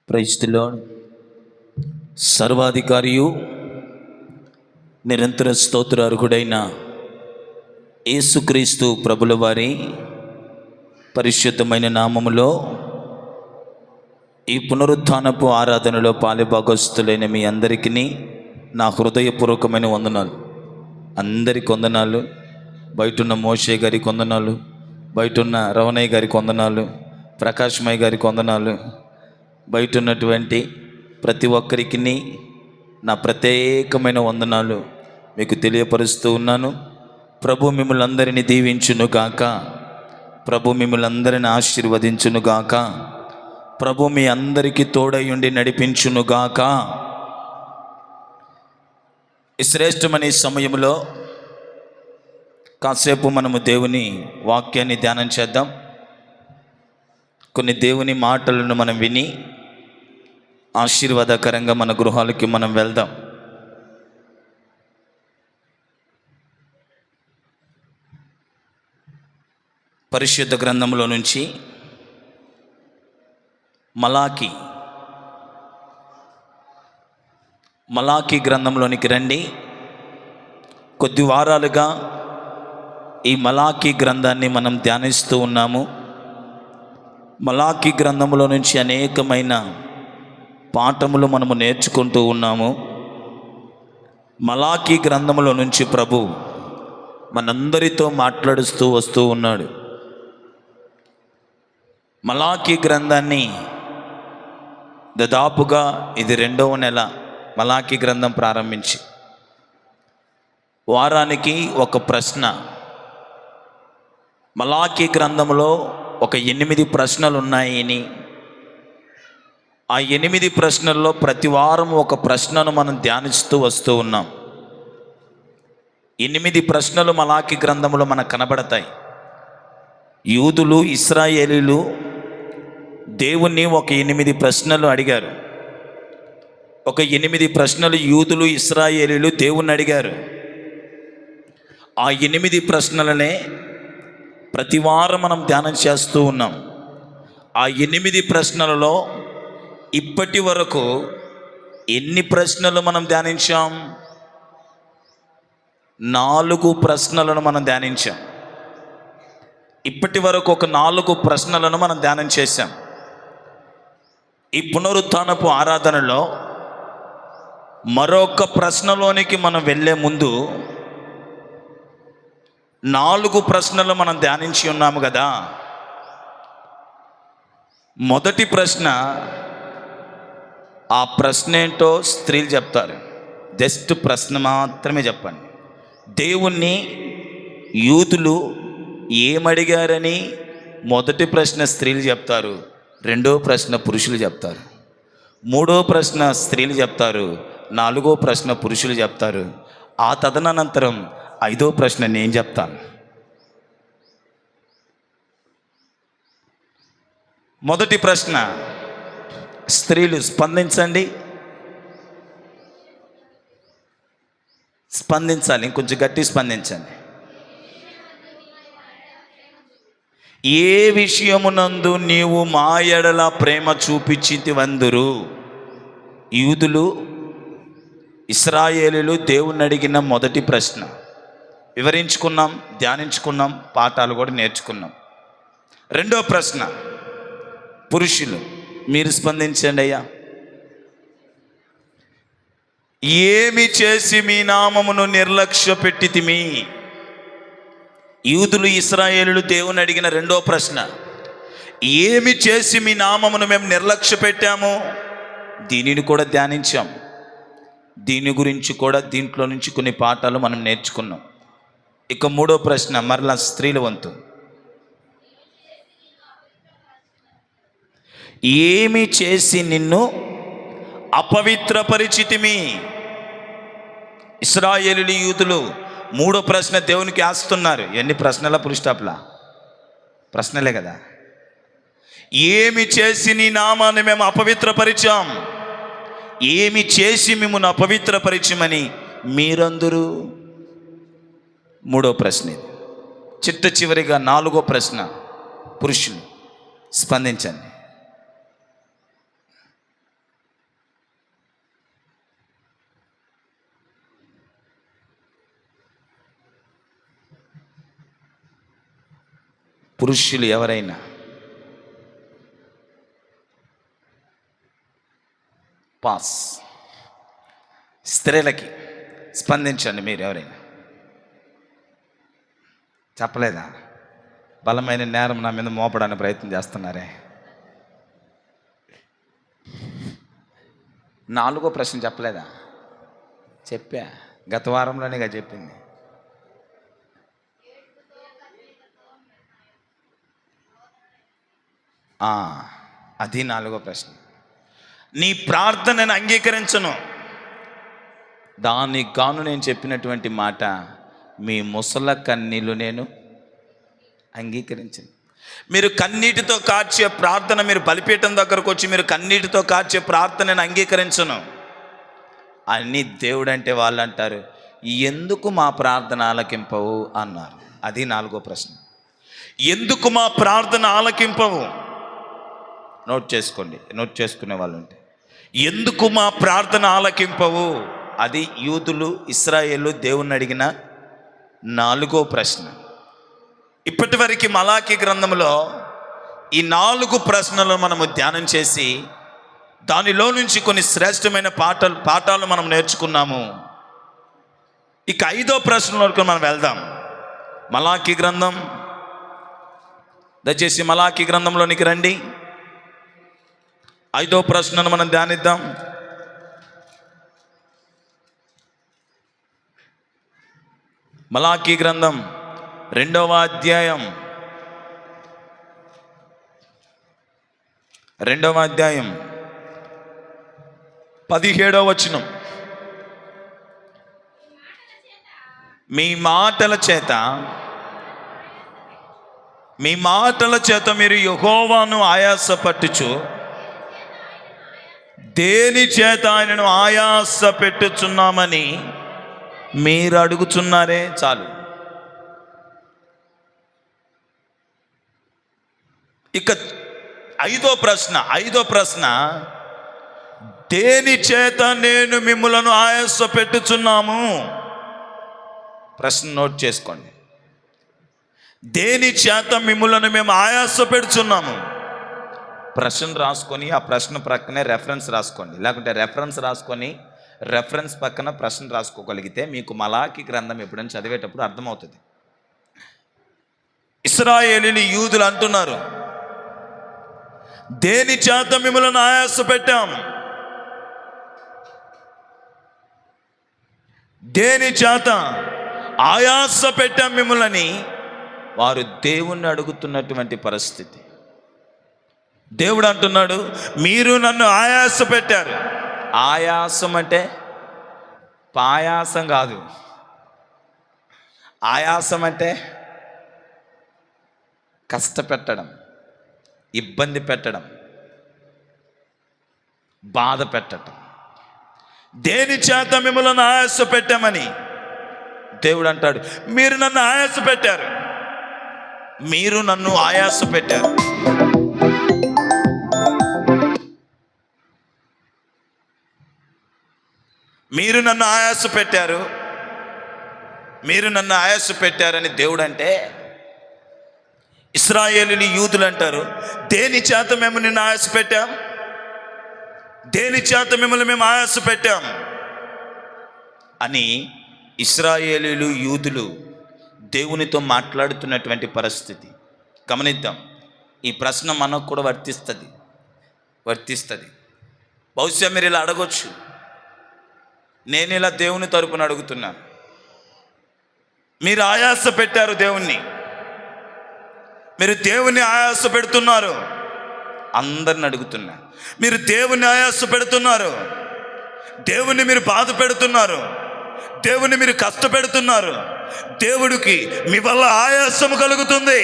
Praise the lord. సర్వాధికారియు నిరంతర స్తోత్రార్హుడైన యేసుక్రీస్తు ప్రభుల వారి పరిశుద్ధమైన నామములో ఈ పునరుత్థానపు ఆరాధనలో పాలుభాగస్తులైన మీ అందరికీ నా హృదయపూర్వకమైన వందనాలు. అందరికి వందనాలు. బయటున్న మోషే గారికి వందనాలు, బయటున్న రవణయ్య గారికి వందనాలు, ప్రకాశ్మయ్య గారికి వందనాలు, బయట ఉన్నటువంటి ప్రతి ఒక్కరికి నా ప్రత్యేకమైన వందనాలు మీకు తెలియపరుస్తూ ఉన్నాను. ప్రభు మిమ్మల్ని అందరినీ దీవించునుగాక. ప్రభు మిమ్మల్ని అందరిని ఆశీర్వదించునుగాక. ప్రభు మీ అందరికీ తోడయుండి నడిపించునుగాక. ఈ శ్రేష్టమైన సమయంలో కాసేపు మనము దేవుని వాక్యాన్ని ధ్యానం చేద్దాం. కొన్ని దేవుని మాటలను మనం విని ఆశీర్వాదకరంగా మన గృహాలకి మనం వెళ్దాం. పరిశుద్ధ గ్రంథంలో నుంచి మలాకి గ్రంథంలోనికి రండి. కొద్ది వారాలుగా ఈ మలాకి గ్రంథాన్ని మనం ధ్యానిస్తూ ఉన్నాము. మలాకి గ్రంథంలో నుంచి అనేకమైన పాఠములు మనము నేర్చుకుంటూ ఉన్నాము. మలాకి గ్రంథంలో నుంచి ప్రభు మనందరితో మాట్లాడుస్తూ వస్తూ ఉన్నాడు. మలాకి గ్రంథాన్ని దాదాపుగా ఇది 2వ నెల మలాకి గ్రంథం ప్రారంభించి, వారానికి ఒక ప్రశ్న. మలాకి గ్రంథంలో ఒక 8 ప్రశ్నలు ఉన్నాయని, ఆ 8 ప్రశ్నల్లో ప్రతి వారం ఒక ప్రశ్నను మనం ధ్యానిస్తూ వస్తూ ఉన్నాం. 8 ప్రశ్నలు మలాకి గ్రంథంలో మనకు కనబడతాయి. యూదులు, ఇశ్రాయేలీలు దేవుణ్ణి ఒక 8 ప్రశ్నలు అడిగారు. ఒక 8 ప్రశ్నలు యూదులు, ఇశ్రాయేలీలు దేవుణ్ణి అడిగారు. ఆ 8 ప్రశ్నలనే ప్రతి వారం మనం ధ్యానం చేస్తూ ఉన్నాం. ఆ 8 ప్రశ్నలలో ఇప్పటి వరకు ఎన్ని ప్రశ్నలు మనం ధ్యానించాం? 4 ప్రశ్నలను మనం ధ్యానించాం. ఇప్పటి వరకు ఒక 4 ప్రశ్నలను మనం ధ్యానం చేశాం. ఈ పునరుత్థానపు ఆరాధనలో మరొక ప్రశ్నలోనికి మనం వెళ్ళే ముందు 4 ప్రశ్నలు మనం ధ్యానించి ఉన్నాము కదా. మొదటి ప్రశ్న, ఆ ప్రశ్న ఏంటో స్త్రీలు చెప్తారు. జస్ట్ ప్రశ్న మాత్రమే చెప్పండి. దేవుణ్ణి యూదులు ఏమడిగారని మొదటి ప్రశ్న స్త్రీలు చెప్తారు, 2వ ప్రశ్న పురుషులు చెప్తారు, 3వ ప్రశ్న స్త్రీలు చెప్తారు, 4వ ప్రశ్న పురుషులు చెప్తారు. ఆ తదనంతరం 5వ ప్రశ్న నేను చెప్తాను. మొదటి ప్రశ్న, స్త్రీలు స్పందించండి. స్పందించాలి, ఇంకొంచెం గట్టి స్పందించండి. ఏ విషయమునందు నీవు మా ఎడల ప్రేమ చూపించితివందురు? యూదులు, ఇశ్రాయేలీలు దేవుణ్ణి అడిగిన మొదటి ప్రశ్న వివరించుకున్నాం, ధ్యానించుకున్నాం, పాఠాలు కూడా నేర్చుకున్నాం. 2వ ప్రశ్న, పురుషులు మీరు స్పందించండి అయ్యా. ఏమి చేసి మీ నామమును నిర్లక్ష్య పెట్టితిమి? యూదులు, ఇశ్రాయేలులు దేవుని అడిగిన 2వ ప్రశ్న, ఏమి చేసి మీ నామమును మేము నిర్లక్ష్య పెట్టాము? దీనిని కూడా ధ్యానించాం. దీని గురించి కూడా దీంట్లో నుంచి కొన్ని పాఠాలు మనం నేర్చుకున్నాం. ఇక 3వ ప్రశ్న, మరలా స్త్రీల వంతు. ఏమి చేసి నిన్ను అపవిత్రపరిచితిమి? ఇశ్రాయేలీలు, యూదులు 3వ ప్రశ్న దేవునికి ఆస్తున్నారు. ఎన్ని ప్రశ్నల పురుషాప్లా? ప్రశ్నలే కదా. ఏమి చేసి నీ నామాన్ని మేము అపవిత్రపరిచాం? ఏమి చేసి మిమ్మల్ని అపవిత్రపరిచమని మీరందరూ? 3వ ప్రశ్న ఇది. చిట్ట చివరిగా 4వ ప్రశ్న, పురుషులు స్పందించండి. పురుషులు ఎవరైనా పాస్. స్త్రీలకి స్పందించండి. మీరు ఎవరైనా చెప్పలేదా? బలమైన నేరం నా మీద మోపడానికి ప్రయత్నం చేస్తున్నారే. 4వ ప్రశ్న చెప్పలేదా? చెప్పా, గత వారంలోనేగా చెప్పింది. అది 4వ ప్రశ్న. నీ ప్రార్థనను అంగీకరించను. దానికి గాను నేను చెప్పినటువంటి మాట, మీ ముసల కన్నీళ్ళు నేను అంగీకరించను. మీరు కన్నీటితో కార్చే ప్రార్థన, మీరు బలిపీఠం దగ్గరకు వచ్చి మీరు కన్నీటితో కార్చే ప్రార్థనను అంగీకరించను అని దేవుడు అంటే వాళ్ళు అంటారు, ఎందుకు మా ప్రార్థన ఆలకింపవు అన్నారు. అది 4వ ప్రశ్న. ఎందుకు మా ప్రార్థన ఆలకింపవు? నోట్ చేసుకోండి, నోట్ చేసుకునే వాళ్ళు ఉంటే. ఎందుకు మా ప్రార్థన ఆలకింపవు? అది యూదులు, ఇశ్రాయేలు దేవుణ్ణి అడిగిన 4వ ప్రశ్న. ఇప్పటి వరకు మలాకీ గ్రంథంలో ఈ 4 ప్రశ్నలు మనము ధ్యానం చేసి దానిలో నుంచి కొన్ని శ్రేష్టమైన పాఠాలు మనం నేర్చుకున్నాము. ఇక 5వ ప్రశ్న వరకు మనం వెళ్దాం. మలాకీ గ్రంథం, దయచేసి మలాకీ గ్రంథంలోనికి రండి. 5వ ప్రశ్నను మనం ధ్యానిద్దాం. మలాకీ గ్రంథం 2వ అధ్యాయం 17వ వచనం. మీ మాటల చేత మీరు యెహోవాను ఆయాసపట్టుచు, దేని చేత ఆయనను ఆయాస పెట్టుచున్నామని మీరు అడుగుచున్నారే. చాలు. ఇక 5వ ప్రశ్న, దేని చేత నేను మిమ్ములను ఆయాస పెట్టుచున్నాము? ప్రశ్న నోట్ చేసుకోండి. దేని చేత మిమ్ములను మేము ఆయాస పెడుచున్నాము? ప్రశ్న రాసుకొని ఆ ప్రశ్న ప్రక్కనే రెఫరెన్స్ రాసుకోండి. లేకుంటే రెఫరెన్స్ రాసుకొని రెఫరెన్స్ పక్కన ప్రశ్న రాసుకోగలిగితే మీకు మలాకీ గ్రంథం ఎప్పుడైనా చదివేటప్పుడు అర్థమవుతుంది. ఇశ్రాయేలీయులు, యూదులు అంటున్నారు, దేని చేత మిమ్మల్ని ఆయాస పెట్టాం? దేని చేత ఆయాస పెట్టాం మిమ్మల్ని? వారు దేవుణ్ణి అడుగుతున్నటువంటి పరిస్థితి. దేవుడు అంటున్నాడు, మీరు నన్ను ఆయాస పెట్టారు. ఆయాసం అంటే పాయాసం కాదు. ఆయాసం అంటే కష్టపెట్టడం, ఇబ్బంది పెట్టడం, బాధ పెట్టడం. దేని చేత మిమ్మల్ని ఆయాస పెట్టామని దేవుడు అంటాడు, మీరు నన్ను ఆయాస పెట్టారు. మీరు నన్ను ఆయాస పెట్టారు. మీరు నన్ను ఆయాస పెట్టారు, మీరు నన్ను ఆయాస పెట్టారని దేవుడు అంటే, ఇశ్రాయేలీయులు, యూదులు అంటారు, దేని చేత మేము నిన్ను ఆయాస పెట్టాం? దేని చేత మిమ్మల్ని మేము ఆయాస పెట్టాం అని ఇశ్రాయేలీయులు, యూదులు దేవునితో మాట్లాడుతున్నటువంటి పరిస్థితి గమనిద్దాం. ఈ ప్రశ్న మనకు కూడా వర్తిస్తుంది. బహుశా మీరు ఇలా అడగొచ్చు, నేను ఇలా దేవుని తరపున అడుగుతున్నాను, మీరు ఆయాస పెట్టారు దేవుణ్ణి, మీరు దేవుని ఆయాస పెడుతున్నారు. అందరిని అడుగుతున్నా, మీరు దేవుని ఆయాస పెడుతున్నారు, దేవుని మీరు బాధ పెడుతున్నారు, దేవుని మీరు కష్టపెడుతున్నారు, దేవుడికి మీ వల్ల ఆయాసము కలుగుతుంది.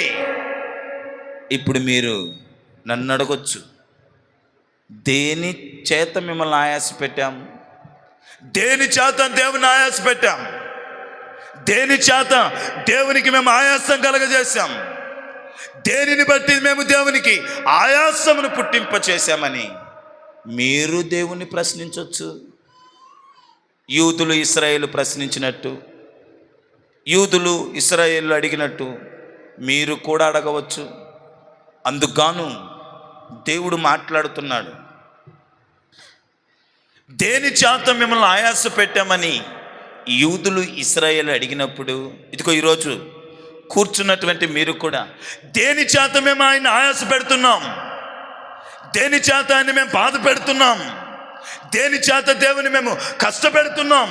ఇప్పుడు మీరు నన్ను అడగొచ్చు, దేని చేత మిమ్మల్ని ఆయాస పెట్టాం? దేని చేత దేవుని ఆయాస పెట్టాం? దేని చేత దేవునికి మేము ఆయాసం కలగజేశాం? దేనిని బట్టి మేము దేవునికి ఆయాసమును పుట్టింప చేశామని మీరు దేవుని ప్రశ్నించవచ్చు. యూదులు ఇశ్రాయేలు ప్రశ్నించినట్టు, యూదులు ఇశ్రాయేలు అడిగినట్టు మీరు కూడా అడగవచ్చు. అందుకుగాను దేవుడు మాట్లాడుతున్నాడు. దేని చేత మిమ్మల్ని ఆయాస పెట్టామని యూదులు ఇశ్రాయేలు అడిగినప్పుడు, ఇదిగో ఈరోజు కూర్చున్నటువంటి మీరు కూడా దేని చేత మేము ఆయన ఆయాస పెడుతున్నాం, దేని చేత ఆయన మేము బాధ పెడుతున్నాం, దేని చేత దేవుని మేము కష్టపెడుతున్నాం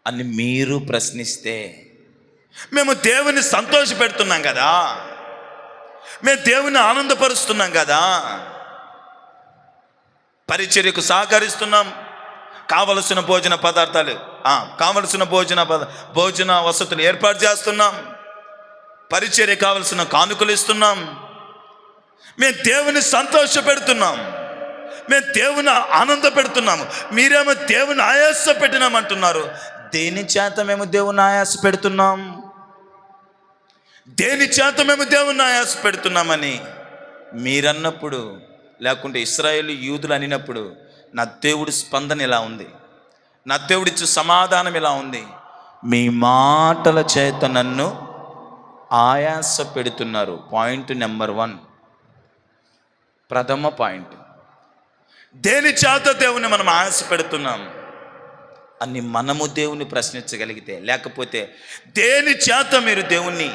అని మీరు ప్రశ్నిస్తే, మేము దేవుని సంతోష పెడుతున్నాం కదా, మేము దేవుని ఆనందపరుస్తున్నాం కదా, పరిచర్యకు సహకరిస్తున్నాం, కావలసిన భోజన పదార్థాలు కావలసిన భోజన వసతులు ఏర్పాటు చేస్తున్నాం, పరిచర్య కావలసిన కానుకలు ఇస్తున్నాం, మేము దేవుని సంతోష పెడుతున్నాం, మేము దేవుని ఆనంద పెడుతున్నాము, మీరేమో దేవుని ఆయాస పెట్టినామంటున్నారు. దేని చేత మేము దేవుని ఆయాస పెడుతున్నాం, దేని చేత మేము దేవుని ఆయాస పెడుతున్నామని మీరన్నప్పుడు, లేకుంటే ఇశ్రాయేలు యూదులు అనినప్పుడు నా దేవుడి స్పందన ఇలా ఉంది, నా దేవుడిచ్చే సమాధానం ఇలా ఉంది. మీ మాటల చేత నన్ను ఆయాస పెడుతున్నారు. పాయింట్ నెంబర్ 1, ప్రథమ పాయింట్. దేని చేత దేవుని మనం ఆయాస పెడుతున్నాం అని మనము దేవుని ప్రశ్నించగలిగితే, లేకపోతే దేని చేత మీరు దేవుణ్ణి,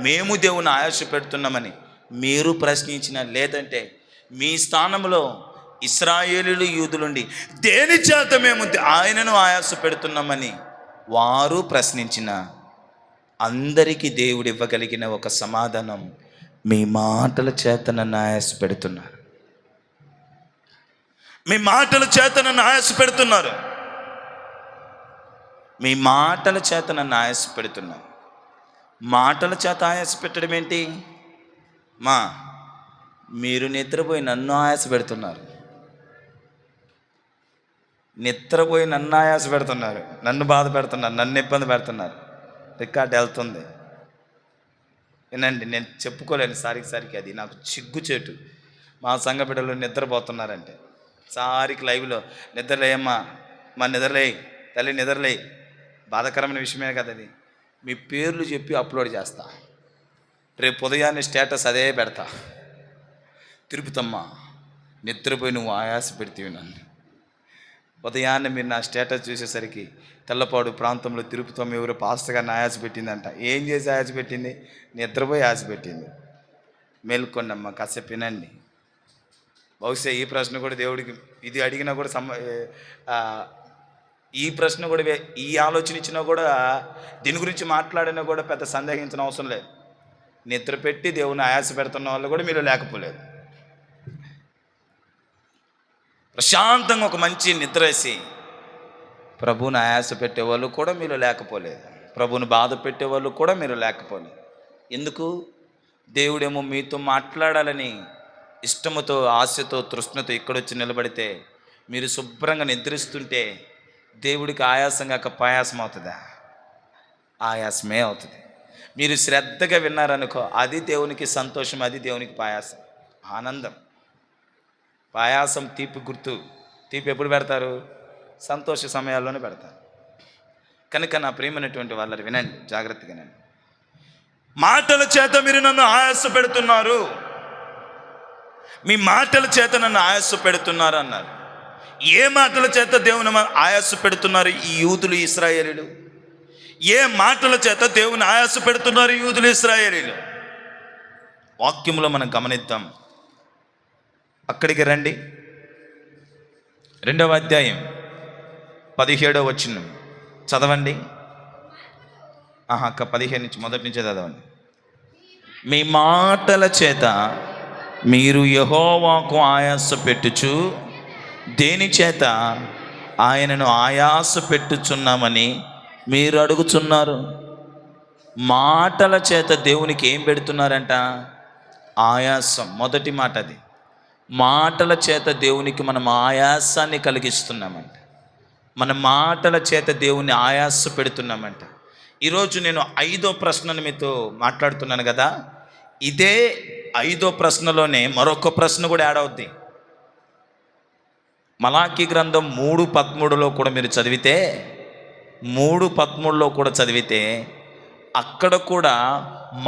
మేము దేవుని ఆయాస పెడుతున్నామని మీరు ప్రశ్నించిన, లేదంటే మీ స్థానంలో ఇశ్రాయేలీయులు యూదులుండి దేని చేత మేము ఆయనను ఆయాస పెడుతున్నామని వారు ప్రశ్నించిన, అందరికీ దేవుడు ఇవ్వగలిగిన ఒక సమాధానం, మీ మాటల చేత నన్ను ఆయాస పెడుతున్నారు, మీ మాటల చేత నన్ను ఆయాస పెడుతున్నారు, మీ మాటల చేత నన్ను ఆయాస పెడుతున్నారు. మాటల చేత ఆయాస పెట్టడం ఏంటి? మీరు నిద్రపోయి నన్ను ఆయాస పెడుతున్నారు, నిద్రపోయి నన్ను ఆయాస పెడుతున్నారు, నన్ను బాధ పెడుతున్నారు, నన్ను ఇబ్బంది పెడుతున్నారు. రికార్డ్ వెళ్తుంది, వినండి. నేను చెప్పుకోలేను సారికి అది నాకు చిగ్గుచేటు. మా సంఘ బిడ్డలు నిద్రపోతున్నారంటే సారికి లైవ్లో నిద్రలేయమ్మా, మా నిద్రలేయి తల్లి, నిద్రలేయి. బాధాకరమైన విషయమే కదా అది. మీ పేర్లు చెప్పి అప్లోడ్ చేస్తా, రేపు ఉదయాన్నే స్టేటస్ అదే పెడతా. తిరుపతమ్మ, నిద్రపోయి నువ్వు ఆయాస పెడితేవి నన్ను. ఉదయాన్నే మీరు నా స్టేటస్ చూసేసరికి తెల్లపాడు ప్రాంతంలో తిరుపతమ్మ ఎవరో పాస్టర్ గారిని ఆయాస పెట్టిందంట. ఏం చేసి ఆయాస పెట్టింది? నిద్రపోయి ఆయాస పెట్టింది. మేల్కొండమ్మ, కాసేపు వినండి. బహుశా ఈ ప్రశ్న కూడా దేవుడికి ఇది అడిగినా కూడా ఈ ప్రశ్న కూడా, ఈ ఆలోచన ఇచ్చినా కూడా, దీని గురించి మాట్లాడినా కూడా పెద్ద సందేహించిన అవసరం లేదు. నిద్ర పెట్టి దేవుని ఆయాస పెడుతున్న వాళ్ళు కూడా మీరు లేకపోలేదు. ప్రశాంతంగా ఒక మంచి నిద్ర వేసి ప్రభువుని ఆయాస పెట్టేవాళ్ళు కూడా మీరు లేకపోలేదు, ప్రభువుని బాధ పెట్టేవాళ్ళు కూడా మీరు లేకపోలేదు. ఎందుకు? దేవుడేమో మీతో మాట్లాడాలని ఇష్టముతో, ఆశతో, తృష్ణతో ఇక్కడొచ్చి నిలబడితే మీరు శుభ్రంగా నిద్రిస్తుంటే దేవుడికి ఆయాసం కాక పాయాసం అవుతుందా? ఆయాసమే అవుతుంది. మీరు శ్రద్ధగా విన్నారనుకో, అది దేవునికి సంతోషం, అది దేవునికి పాయాసం, ఆనందం. పాయాసం తీపి గుర్తు. తీపి ఎప్పుడు పెడతారు? సంతోష సమయాల్లోనే పెడతారు. కనుక నా ప్రియమైనటువంటి వాళ్ళు వినండి, జాగ్రత్తగా వినండి. మాటల చేత మీరు నన్ను ఆయాస పెడుతున్నారు, మీ మాటల చేత నన్ను ఆయాస పెడుతున్నారు అన్నారు. ఏ మాటల చేత దేవుని ఆయాస పెడుతున్నారు ఈ యూదులు ఇశ్రాయేలీయులు? ఏ మాటల చేత దేవుని ఆయాస పెడుతున్నారు యూదులు ఇశ్రాయేలీయులు? వాక్యంలో మనం గమనిద్దాం. అక్కడికి రండి. 2వ అధ్యాయం 17వ వచనం చదవండి. 15 నుంచి మొదటి నుంచే చదవండి. మీ మాటల చేత మీరు యెహోవాకు ఆయాస పెట్టుచు దేని చేత ఆయనను ఆయాస పెట్టుచున్నామని మీరు అడుగుచున్నారు. మాటల చేత దేవునికి ఏం పెడుతున్నారంట? ఆయాసం. మొదటి మాట అది. మాటల చేత దేవునికి మనం ఆయాసాన్ని కలిగిస్తున్నామంట. మన మాటల చేత దేవుని ఆయాస పెడుతున్నామంట. ఈరోజు నేను 5వ ప్రశ్నను మీతో మాట్లాడుతున్నాను కదా, ఇదే 5వ ప్రశ్నలోనే మరొక ప్రశ్న కూడా యాడ్ అవుద్ది. మలాకీ గ్రంథం 3:13లో కూడా మీరు చదివితే, 3:13లో కూడా చదివితే అక్కడ కూడా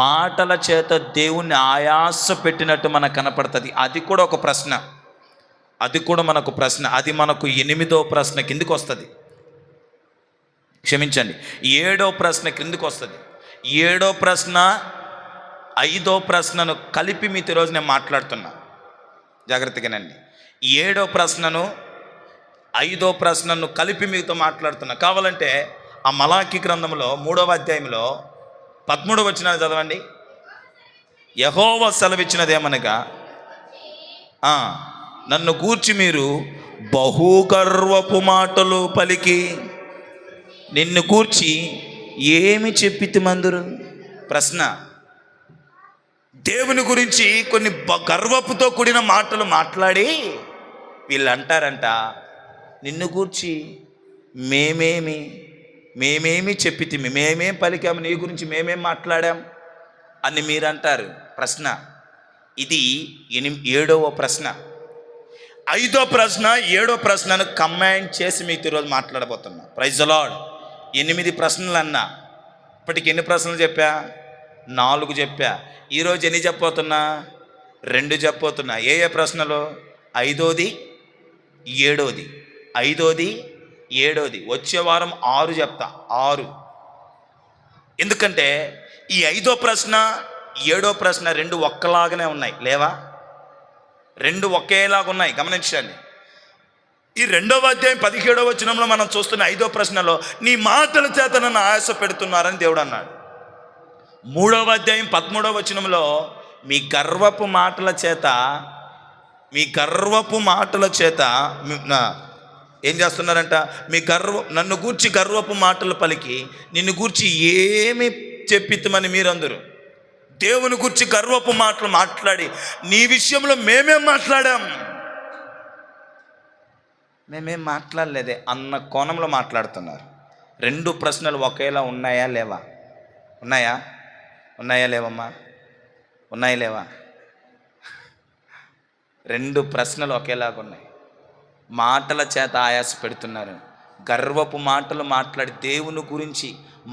మాటల చేత దేవుణ్ణి ఆయాస పెట్టినట్టు మనకు కనపడుతుంది. అది కూడా ఒక ప్రశ్న, అది కూడా మనకు ప్రశ్న. అది మనకు 8వ ప్రశ్న కిందికి వస్తుంది. క్షమించండి, 7వ ప్రశ్న క్రిందికి వస్తుంది. 7వ ప్రశ్న 5వ ప్రశ్నను కలిపి మీతో ఈరోజు నేను మాట్లాడుతున్నా, జాగ్రత్తగానండి. 7వ ప్రశ్నను 5వ ప్రశ్నను కలిపి మీతో మాట్లాడుతున్నా. కావాలంటే ఆ మలాకి గ్రంథంలో 3వ అధ్యాయంలో 13వ వచనాన్ని చదవండి. యెహోవా సెలవిచ్చినదేమనగా, నన్ను గూర్చి మీరు బహుగర్వపు మాటలు పలికి నిన్ను గూర్చి ఏమి చెప్పితిమందురు. ప్రశ్న, దేవుని గురించి కొన్ని గర్వపుతో కూడిన మాటలు మాట్లాడి వీళ్ళు అంటారంట, నిన్ను గూర్చి మేమేమి చెప్పితిమి, మేమేం పలికాము, నీ గురించి మేమేం మాట్లాడాం అని మీరు అంటారు. ప్రశ్న ఇది. 7వ ప్రశ్న. 5వ ప్రశ్న 7వ ప్రశ్నను కంబైన్ చేసి మీతో ఈరోజు మాట్లాడబోతున్నా. Praise the lord. 8 ప్రశ్నలు అన్నా. ఇప్పటికి ఎన్ని ప్రశ్నలు చెప్పా? 4 చెప్పా. ఈరోజు ఎన్ని చెప్పబోతున్నా? 2 చెప్పబోతున్నా. ఏ ప్రశ్నలు? 5వది 7వది, 5వది 7వది. వచ్చే వారం 6 చెప్తా. 6. ఎందుకంటే ఈ 5వ ప్రశ్న 7వ ప్రశ్న 2 ఒక్కలాగానే ఉన్నాయి, లేవా? 2 ఒకేలాగా ఉన్నాయి, గమనించండి. ఈ 2వ అధ్యాయం 17వ వచనంలో మనం చూస్తున్న 5వ ప్రశ్నలో నీ మాటల చేత నన్ను ఆయాస పెడుతున్నారని దేవుడు అన్నాడు. 3వ అధ్యాయం 13వ వచనంలో మీ గర్వపు మాటల చేత ఏం చేస్తున్నారంట? నన్ను గూర్చి గర్వపు మాటలు పలికి నిన్ను గూర్చి ఏమి చెప్పిత్తమని మీరందరూ. దేవుని గూర్చి గర్వపు మాటలు మాట్లాడి నీ విషయంలో మేమేం మాట్లాడాం, మేమేం మాట్లాడలేదే అన్న కోణంలో మాట్లాడుతున్నారు. 2 ప్రశ్నలు ఒకేలా ఉన్నాయా లేవా? ఉన్నాయా లేవమ్మా? ఉన్నాయా లేవా? 2 ప్రశ్నలు ఒకేలాగా ఉన్నాయి. మాటల చేత ఆయాస పెడుతున్నారు. గర్వపు మాటలు మాట్లాడి దేవుని గురించి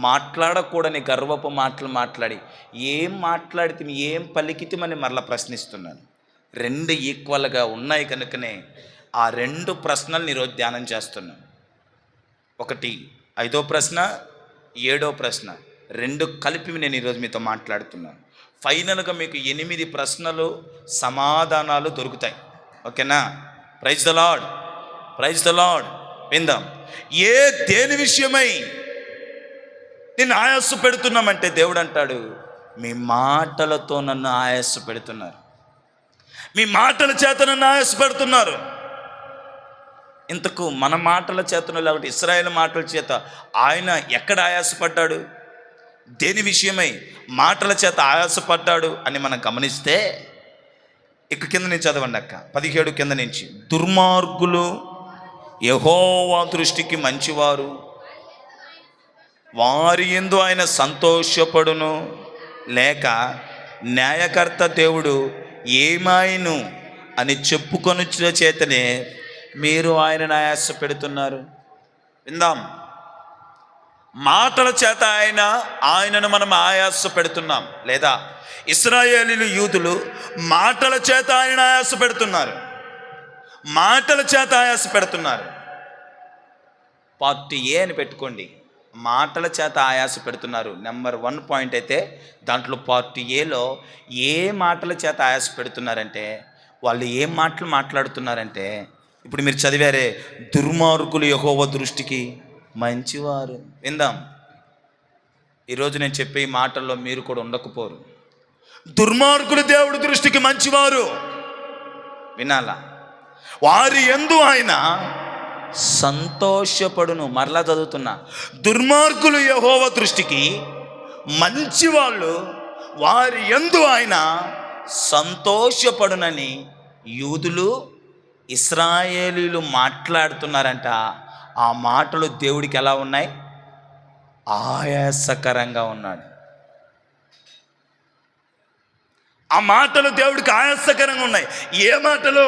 మాట్లాడకూడని గర్వపు మాటలు మాట్లాడి ఏం మాట్లాడితే ఏం పలికితమని మరలా ప్రశ్నిస్తున్నాను. 2 ఈక్వల్గా ఉన్నాయి కనుకనే ఆ 2 ప్రశ్నలను ఈరోజు ధ్యానం చేస్తున్నాను. ఒకటి 5వ ప్రశ్న, 7వ ప్రశ్న, 2 కలిపి నేను ఈరోజు మీతో మాట్లాడుతున్నాను. ఫైనల్గా మీకు 8 ప్రశ్నలు సమాధానాలు దొరుకుతాయి. ఓకేనా? Praise the Lord, praise the Lord. విందాం. దేని విషయమై నేను ఆయాస పెడుతున్నామంటే దేవుడు అంటాడు, మీ మాటలతో నన్ను ఆయాస పెడుతున్నారు, మీ మాటల చేత నన్ను ఆయాస పెడుతున్నారు. ఇంతకు మన మాటల చేతను లేకపోతే ఇశ్రాయేలు మాటల చేత ఆయన ఎక్కడ ఆయాసపడ్డాడు, దేని విషయమై మాటల చేత ఆయాసపడ్డాడు అని మనం గమనిస్తే ఇక కింద నుంచి చదవండి అక్క, 17 కింద నుంచి. దుర్మార్గులు యెహోవా దృష్టికి మంచివారు, వారి యందు ఆయన సంతోషపడును, లేక న్యాయకర్త దేవుడు ఏమాయను అని చెప్పుకొనుచున్న చేతనే మీరు ఆయనను ఆయాస పెడుతున్నారు. విందాం. మాటల చేత ఆయనను మనం ఆయాస పెడుతున్నాం, లేదా ఇశ్రాయేలీలు యూదులు మాటల చేత ఆయన ఆయాస పెడుతున్నారు, మాటల చేత ఆయాస పెడుతున్నారు. పార్ట్ ఏ అని పెట్టుకోండి. మాటల చేత ఆయాస పెడుతున్నారు నెంబర్ 1 పాయింట్ అయితే, దాంట్లో పార్ట్ ఏలో ఏ మాటల చేత ఆయాస పెడుతున్నారంటే, వాళ్ళు ఏం మాటలు మాట్లాడుతున్నారంటే, ఇప్పుడు మీరు చదివారే, దుర్మార్గులు యెహోవా దృష్టికి మంచివారు. విందాం. ఈరోజు నేను చెప్పే ఈ మాటల్లో మీరు కూడా ఉండకపోరు. దుర్మార్గులు దేవుడి దృష్టికి మంచివారు, వినాలా? వారి యందు ఆయన సంతోషపడును. మరలా చదువుతున్నా. దుర్మార్గులు యెహోవా దృష్టికి మంచివాళ్ళు, వారి యందు ఆయన సంతోషపడునని యూదులు ఇశ్రాయేలీలు మాట్లాడుతున్నారంట. ఆ మాటలు దేవుడికి ఎలా ఉన్నాయి? ఆయాసకరంగా ఉన్నాడు. ఆ మాటలు దేవుడికి ఆయాసకరంగా ఉన్నాయి. ఏ మాటలు?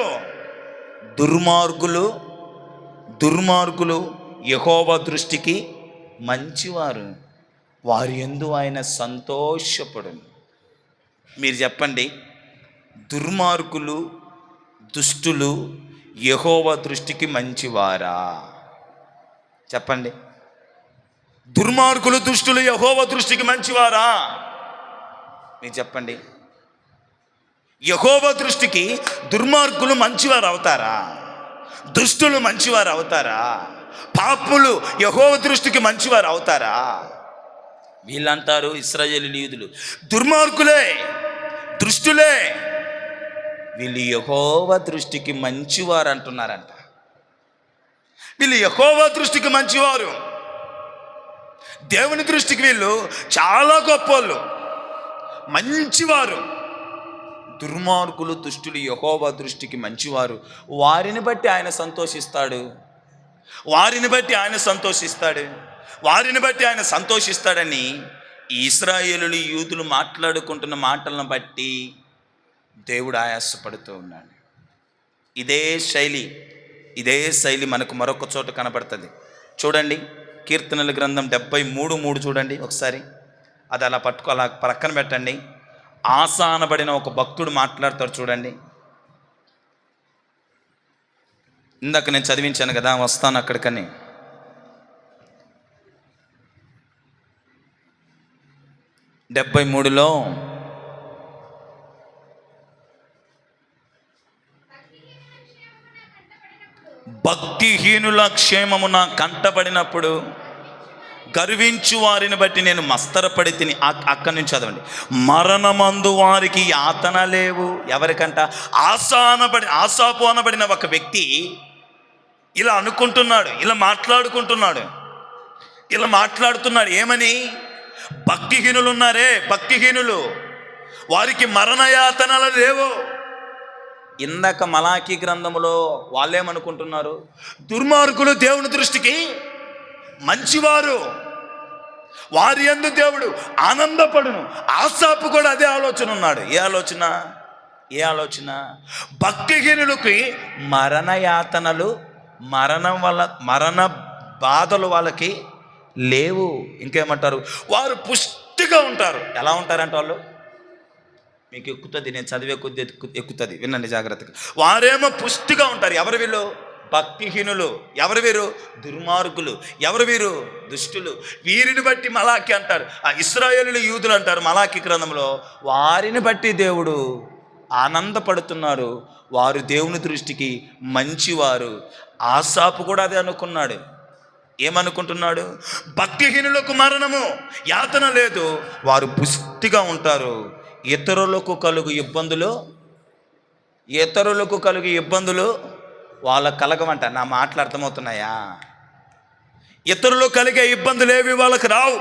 దుర్మార్గులు యెహోవా దృష్టికి మంచివారు. వారి యందు ఆయన సంతోషపడును. మీరు చెప్పండి, దుర్మార్గులు దుష్టులు యెహోవా దృష్టికి మంచివారా? చెప్పండి. దుర్మార్గులు దుష్టులు యెహోవా దృష్టికి మంచివారా? మీరు చెప్పండి. యెహోవా దృష్టికి దుర్మార్గులు మంచివారు అవుతారా? దుష్టులు మంచివారు అవుతారా? పాపులు యెహోవా దృష్టికి మంచివారు అవుతారా? వీళ్ళంటారు, ఇశ్రాయేలు యూదులు, దుర్మార్గులే దుష్టులే, వీళ్ళు యెహోవా దృష్టికి మంచివారు అంటున్నారంట. వీళ్ళు యెహోవా దృష్టికి మంచివారు, దేవుని దృష్టికి వీళ్ళు చాలా గొప్పోళ్ళు, మంచివారు. దుర్మార్గులు దుష్టులు యెహోవా దృష్టికి మంచివారు, వారిని బట్టి ఆయన సంతోషిస్తాడు, వారిని బట్టి ఆయన సంతోషిస్తాడు, వారిని బట్టి ఆయన సంతోషిస్తాడని ఇశ్రాయేలు యూదులు మాట్లాడుకుంటున్న మాటలను బట్టి దేవుడు ఆయాసపడుతూ ఉన్నాడు. ఇదే శైలి మనకు మరొక చోట కనబడుతుంది. చూడండి, కీర్తనల గ్రంథం 73:3 చూడండి ఒకసారి. అది అలా అలా పక్కన పెట్టండి. ఆసా అనబడిన ఒక భక్తుడు మాట్లాడతాడు చూడండి. ఇందాక నేను చదివించాను కదా, వస్తాను అక్కడికని. డెబ్బై 73లో భక్తిహీనుల క్షేమమున కంటపడినప్పుడు గర్వించు వారిని బట్టి నేను మస్తరపడి తిని. అక్కడి నుంచి చదవండి. మరణమందు వారికి యాతన లేవు. ఎవరికంట? ఆసాపు అనబడిన ఒక వ్యక్తి ఇలా అనుకుంటున్నాడు, ఇలా మాట్లాడుతున్నాడు. ఏమని? భక్తిహీనులు ఉన్నారే, భక్తిహీనులు, వారికి మరణయాతనలు లేవు. ఇందాక మలాకీ గ్రంథములో వాళ్ళేమనుకుంటున్నారు? దుర్మార్గులు దేవుని దృష్టికి మంచివారు, వారి యందు దేవుడు ఆనందపడును. ఆసాపు కూడా అదే ఆలోచన ఉన్నాడు. ఏ ఆలోచన? భక్తిహీనులకి మరణయాతనలు, మరణ బాధలు వాళ్ళకి లేవు. ఇంకేమంటారు? వారు పుష్టిగా ఉంటారు. ఎలా ఉంటారంటే వాళ్ళు, మీకు ఎక్కుతుంది, నేను చదివే కొద్ది ఎక్కుతుంది, వినండి జాగ్రత్తగా. వారేమో పుష్టిగా ఉంటారు. ఎవరు వీళ్ళు? భక్తిహీనులు. ఎవరు వీరు? దుర్మార్గులు. ఎవరు వీరు? దుష్టులు. వీరిని బట్టి మలాకి అంటారు, ఆ ఇశ్రాయేలు యూదులు అంటారు మలాకి గ్రంథంలో, వారిని బట్టి దేవుడు ఆనందపడుతున్నారు, వారు దేవుని దృష్టికి మంచివారు. ఆసాపు కూడా అదే అనుకున్నాడు. ఏమనుకుంటున్నాడు? భక్తిహీనులకు మరణము, యాతన లేదు, వారు పుష్టిగా ఉంటారు. ఇతరులకు కలుగు ఇబ్బందులు వాళ్ళకు కలగమంట. నా మాటలు అర్థమవుతున్నాయా? ఇతరులు కలిగే ఇబ్బందులు ఏవి వాళ్ళకి రావు.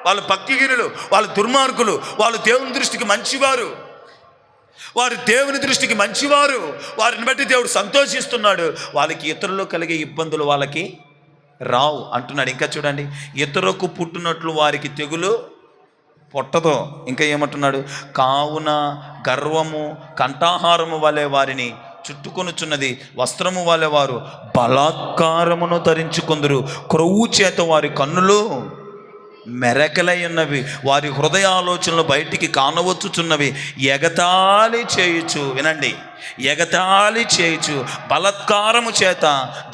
వాళ్ళు భక్తిహీనులు, వాళ్ళు దుర్మార్గులు, వాళ్ళు దేవుని దృష్టికి మంచివారు, వారిని బట్టి దేవుడు సంతోషిస్తున్నాడు. వాళ్ళకి ఇతరులు కలిగే ఇబ్బందులు వాళ్ళకి రావు అంటున్నాడు. ఇంకా చూడండి, ఇతరులకు పుట్టినట్లు వారికి తెగులు పుట్టదు. ఇంకా ఏమంటున్నాడు? కావున గర్వము కంఠాహారము వలె వారిని చుట్టుకొనుచున్నది, వస్త్రము వలె వారు బలాత్కారమును ధరించుకొందురు. క్రొవ్వు చేత వారి కన్నులు మెరకలై ఉన్నవి, వారి హృదయాలోచనలు బయటికి కానవచ్చుచున్నవి. ఎగతాళి చేయుచు, వినండి, ఎగతాళి చేయుచు బలాత్కారము చేత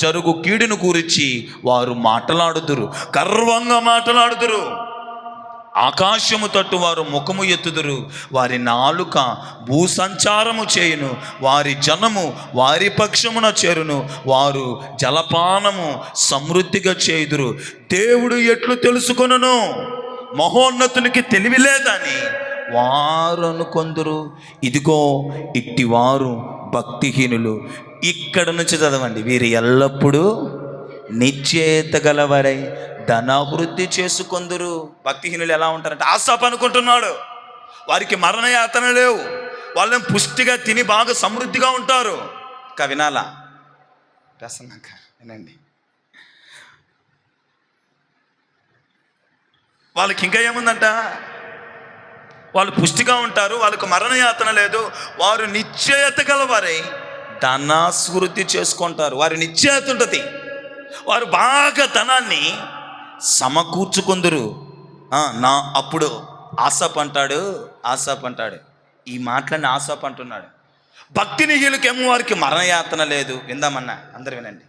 జరుగు కీడును గురించి వారు మాట్లాడుదురు, గర్వంగా మాట్లాడుదురు. ఆకాశము తట్టు వారు ముఖము ఎత్తుదురు, వారి నాలుక భూసంచారము చేయును, వారి జనము వారి పక్షమున చేరును, వారు జలపానము సమృద్ధిగా చేయుదురు. దేవుడు ఎట్లు తెలుసుకొనును? మహోన్నతునికి తెలివి లేదని వారు అనుకొందురు. ఇదిగో ఇట్టివారు భక్తిహీనులు. ఇక్కడ నుంచి చదవండి. వీరు ఎల్లప్పుడూ నిశ్చేత గలవారై ధనాభివృద్ధి చేసుకొందురు. భక్తిహీనులు ఎలా ఉంటారంటే, ఆసాపు అనుకుంటున్నాడు, వారికి మరణయాతన లేవు, వాళ్ళని పుష్టిగా తిని బాగా సమృద్ధిగా ఉంటారు. ఇంకా వినాలా? ప్రసన్నక వినండి. వాళ్ళకి ఇంకా ఏముందంట? వాళ్ళు పుష్టిగా ఉంటారు, వాళ్ళకు మరణయాతన లేదు, వారు నిశ్చయత గలవారై ధనాభివృద్ధి చేసుకుంటారు. వారి నిశ్చయత ఉంటుంది, వారు బాగా ధనాన్ని సమకూర్చుకుందరు. అప్పుడు ఆసాప్ అంటాడు ఈ మాటలన్నీ ఆసాప్ అంటున్నాడు. భక్తిహీనులకేమో వారికి మరణయాతన లేదు. విందామన్నా, అందరు వినండి.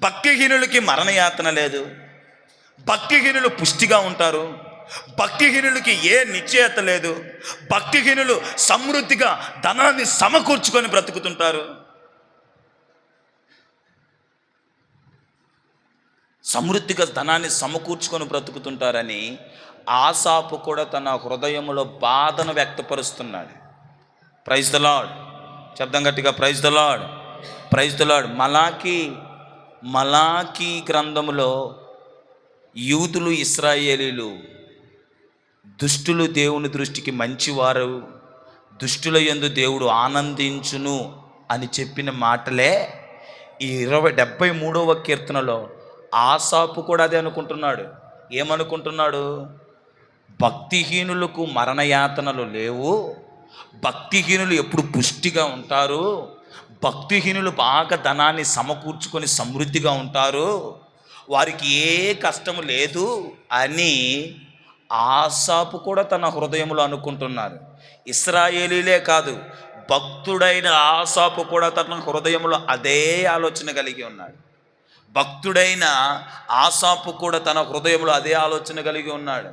భక్తిహీనులకి మరణయాతన లేదు, భక్తిహీనులు పుష్టిగా ఉంటారు, భక్తిహీనులకి ఏ నిశ్చయత లేదు, భక్తిహీనులు సమృద్ధిగా ధనాన్ని సమకూర్చుకొని బ్రతుకుతుంటారు. సమృద్ధిగా ధనాన్ని సమకూర్చుకొని బ్రతుకుతుంటారని ఆసాపు కూడా తన హృదయంలో బాధను వ్యక్తపరుస్తున్నాడు. Praise the Lord. శబ్దం గట్టిగా praise the Lord, praise the Lord. మలాకీ గ్రంథములో యూదులు ఇశ్రాయేలీలు దుష్టులు దేవుని దృష్టికి మంచివారు, దుష్టుల యందు దేవుడు ఆనందించును అని చెప్పిన మాటలే ఈ 73వ కీర్తనలో ఆసాపు కూడా అదే అనుకుంటున్నాడు. ఏమనుకుంటున్నాడు? భక్తిహీనులకు మరణయాతనలు లేవు, భక్తిహీనులు ఎప్పుడు పుష్టిగా ఉంటారు, భక్తిహీనులు బాగా ధనాన్ని సమకూర్చుకొని సమృద్ధిగా ఉంటారు, వారికి ఏ కష్టము లేదు అని ఆసాపు కూడా తన హృదయంలో అనుకుంటున్నారు. ఇశ్రాయేలీలే కాదు, భక్తుడైన ఆసాపు కూడా తన హృదయంలో అదే ఆలోచన కలిగి ఉన్నాడు. భక్తుడైన ఆసాపు కూడా తన హృదయంలో అదే ఆలోచన కలిగి ఉన్నాడు.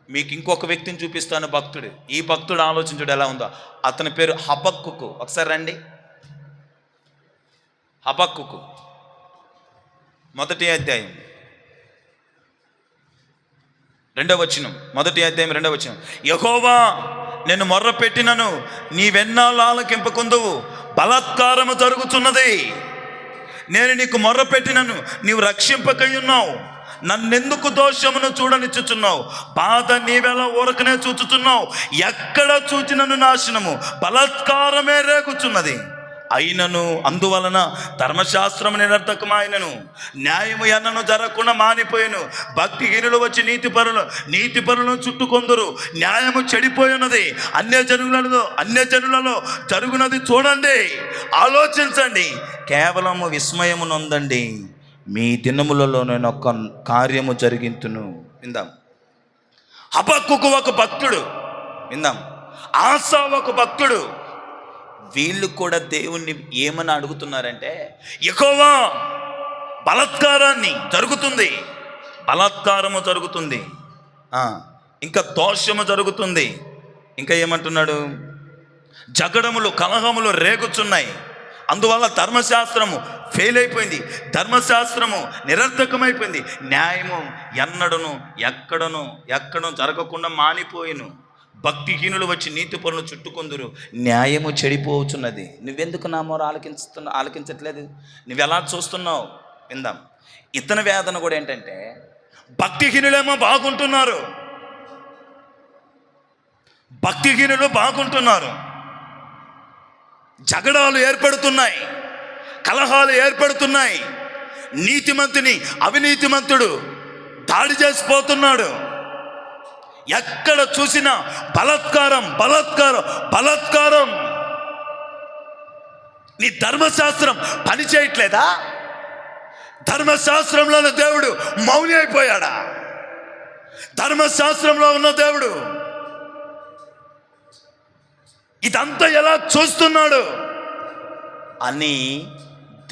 మీకు ఇంకొక వ్యక్తిని చూపిస్తాను, భక్తుడు. ఈ భక్తుడు ఆలోచించుడు ఎలా ఉందో. అతని పేరు హబక్కుకు. ఒకసారి రండి. హబక్కుకు 1వ అధ్యాయం 2వ వచనం. 1వ అధ్యాయం 2వ వచనం. యెహోవా, నేను మొర్ర పెట్టినను నీవెన్నాళ్ళు ఆలకింపకుందువు, బలాత్కారము జరుగుతున్నది. నేను నీకు మొర్ర పెట్టినను నీవు రక్షింపకయున్నావు, నన్నెందుకు దోషమును చూడనిచ్చుచున్నావు? బాధ నీవెలా ఊరకనే చూచుచున్నావు, ఎక్కడ చూచినను నాశనము, బలాత్కారమే రేగుచున్నది. అయినను అందువలన ధర్మశాస్త్రము నిరర్థకమైనను, న్యాయము ఎన్నను జరగకుండా మానిపోయిను. భక్తిహీనులు వచ్చి నీతిపరులను చుట్టుకొందురు, న్యాయము చెడిపోయినది. అన్యజనులలో జరుగునది చూడండి, ఆలోచించండి, కేవలము విస్మయము నొందండి. మీ దినములలో నేను ఒక కార్యము జరిగింతును. విందాం. హబక్కుకు ఒక భక్తుడు, విందాం. ఆసా ఒక భక్తుడు. వీళ్ళు కూడా దేవుణ్ణి ఏమని అడుగుతున్నారంటే, యెహోవా, బలాత్కారము జరుగుతుంది, ఇంకా దోషము జరుగుతుంది. ఇంకా ఏమంటున్నాడు? జగడములు కలహములు రేగుచున్నాయి, అందువల్ల ధర్మశాస్త్రము ఫెయిల్ అయిపోయింది, ధర్మశాస్త్రము నిరర్థకమైపోయింది, న్యాయము ఎక్కడను జరగకుండా మానిపోయిను. భక్తిహీనులు వచ్చి నీతి పనులు చుట్టుకొందురు, న్యాయము చెడిపోవచ్చున్నది. నువ్వెందుకు నా మొర ఆలకించట్లేదు? నువ్వెలా చూస్తున్నావు? విందాం. ఇతని వేదన కూడా ఏంటంటే, భక్తిహీనులు బాగుంటున్నారు, జగడాలు ఏర్పడుతున్నాయి, కలహాలు ఏర్పడుతున్నాయి, నీతిమంతుని అవినీతిమంతుడు దాడి చేసిపోతున్నాడు, ఎక్కడ చూసినా బలాత్కారం. నీ ధర్మశాస్త్రం పని చేయట్లేదా? ధర్మశాస్త్రంలో ఉన్న దేవుడు మౌని అయిపోయాడా? ధర్మశాస్త్రంలో ఉన్న దేవుడు ఇదంతా ఎలా చూస్తున్నాడు అని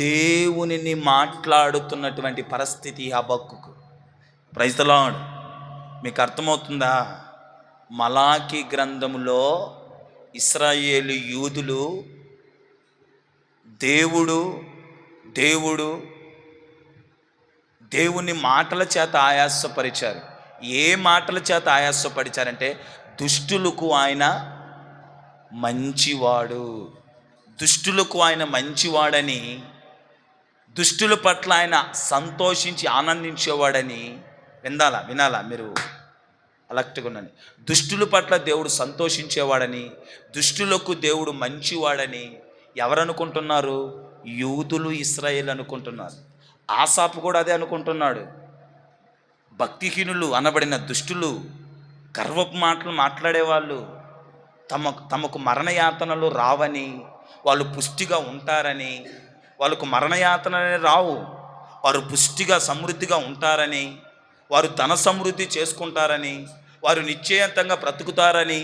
దేవునిని మాట్లాడుతున్నటువంటి పరిస్థితి హబక్కుకు. Praise the lord. మీకు అర్థమవుతుందా? మలాకీ గ్రంథములో ఇశ్రాయేలు యూదులు దేవుని మాటల చేత ఆయాసపరిచారు. ఏ మాటల చేత ఆయాసపరిచారంటే, దుష్టులకు ఆయన మంచివాడని, దుష్టుల పట్ల ఆయన సంతోషించి ఆనందించేవాడని. వినాలా మీరు అలర్ట్గా ఉండండి. దుష్టుల పట్ల దేవుడు సంతోషించేవాడని, దుష్టులకు దేవుడు మంచివాడని ఎవరనుకుంటున్నారు? యూదులు, ఇశ్రాయేలు అనుకుంటున్నారు. ఆసాపు కూడా అదే అనుకుంటున్నాడు. భక్తిహీనులు అనబడిన దుష్టులు, గర్వపు మాటలు మాట్లాడేవాళ్ళు, తమకు మరణయాతనలు రావని, వాళ్ళు పుష్టిగా ఉంటారని, వాళ్ళకు మరణయాతనలే రావు, వారు పుష్టిగా సమృద్ధిగా ఉంటారని, వారు ధన సమృద్ధి చేసుకుంటారని, వారు నిశ్చయంతంగా బ్రతుకుతారని,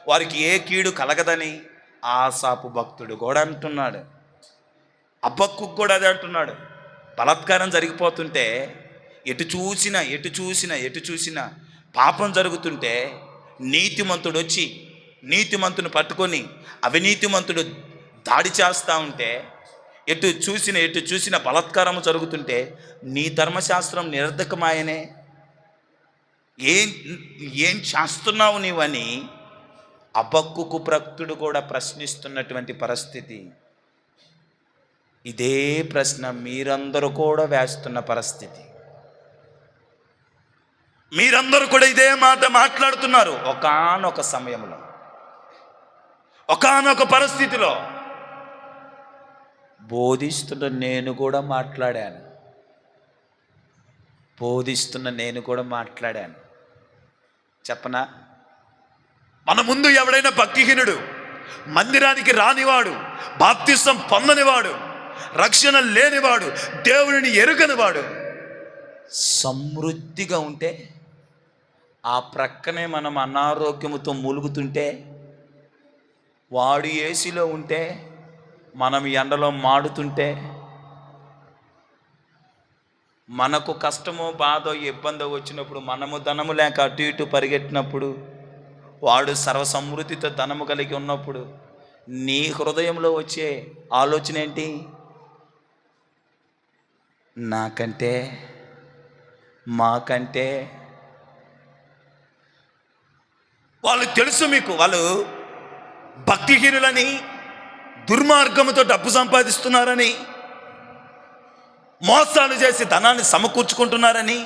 వారికి ఏ కీడు కలగదని ఆసాపు భక్తుడు కూడా అంటున్నాడు. హబక్కూకు కూడా అదే అంటున్నాడు. బలాత్కారం జరిగిపోతుంటే ఎటు చూసినా పాపం జరుగుతుంటే నీతిమంతుడు వచ్చి నీతిమంతుని పట్టుకొని అవినీతిమంతుడు దాడి చేస్తూ ఉంటే, ఎటు చూసిన బలాత్కారం జరుగుతుంటే నీ ధర్మశాస్త్రం నిరర్ధకమాయనే, ఏం చేస్తున్నావు నీవని హబక్కూకు భక్తుడు కూడా ప్రశ్నిస్తున్నటువంటి పరిస్థితి. ఇదే ప్రశ్న మీరందరూ కూడా వేస్తున్న పరిస్థితి. మీరందరూ కూడా ఇదే మాట మాట్లాడుతున్నారు. ఒకానొక సమయంలో, ఒకానొక పరిస్థితిలో బోధిస్తున్న నేను కూడా మాట్లాడాను. చెప్పనా? మన ముందు ఎవడైనా భక్తిహీనుడు, మందిరానికి రానివాడు, బాప్తిసం పొందనివాడు, రక్షణ లేనివాడు, దేవుడిని ఎరుగనివాడు సమృద్ధిగా ఉంటే, ఆ ప్రక్కనే మనం అనారోగ్యముతో మూలుగుతుంటే, వాడు ఏసీలో ఉంటే మనం ఎండలో మాడుతుంటే, మనకు కష్టమో బాధో ఇబ్బందో వచ్చినప్పుడు, మనము ధనము లేక అటు ఇటు పరిగెట్టినప్పుడు, వాడు సర్వసమృద్ధితో ధనము కలిగి ఉన్నప్పుడు నీ హృదయంలో వచ్చే ఆలోచన ఏంటి? నాకంటే, మాకంటే. వాళ్ళు తెలుసు మీకు, వాళ్ళు భక్తిహీనులని, దుర్మార్గముతో డబ్బు సంపాదిస్తున్నారని, మోసాలు చేసి ధనాన్ని సమకూర్చుకుంటున్నారని,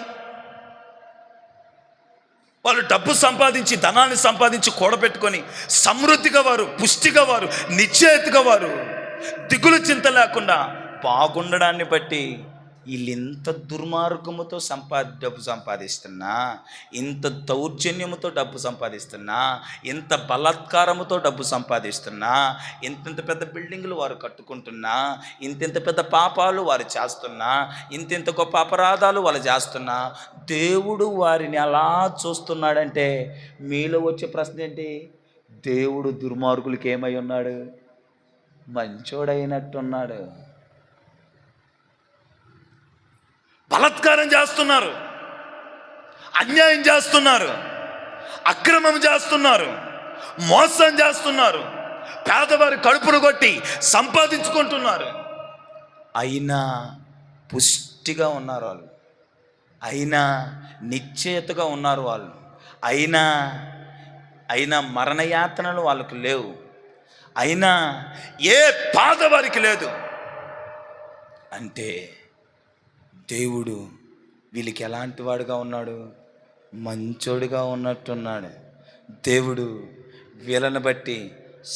వాళ్ళు డబ్బు సంపాదించి ధనాన్ని సంపాదించి కూడబెట్టుకొని సమృద్ధిగా వారు, పుష్టిగా వారు, నిశ్చయితగా వారు, దిగులు చింత లేకుండా బాగుండడాన్ని బట్టి వీళ్ళు ఇంత దుర్మార్గముతో డబ్బు సంపాదిస్తున్నా, ఇంత దౌర్జన్యముతో డబ్బు సంపాదిస్తున్నా, ఇంత బలాత్కారముతో డబ్బు సంపాదిస్తున్నా, ఇంత పెద్ద బిల్డింగులు వారు కట్టుకుంటున్నా, ఇంత పెద్ద పాపాలు వారు చేస్తున్నా, ఇంత గొప్ప అపరాధాలు వాళ్ళు చేస్తున్నా, దేవుడు వారిని అలా చూస్తున్నాడంటే మీలో వచ్చే ప్రశ్న ఏంటి? దేవుడు దుర్మార్గులకి ఏమై ఉన్నాడు? మంచోడైనట్టున్నాడు. బలాత్కారం చేస్తున్నారు, అన్యాయం చేస్తున్నారు, అక్రమం చేస్తున్నారు, మోసం చేస్తున్నారు, పేదవారి కడుపును కొట్టి సంపాదించుకుంటున్నారు. అయినా పుష్టిగా ఉన్నారు వాళ్ళు, అయినా నిశ్చయతగా ఉన్నారు వాళ్ళు, అయినా మరణయాతనలు వాళ్ళకు లేవు, అయినా ఏ బాధ వారికి లేదు. అంటే దేవుడు వీళ్ళకి ఎలాంటి వాడుగా ఉన్నాడు? మంచోడుగా ఉన్నట్టున్నాడు. దేవుడు వీళ్ళని బట్టి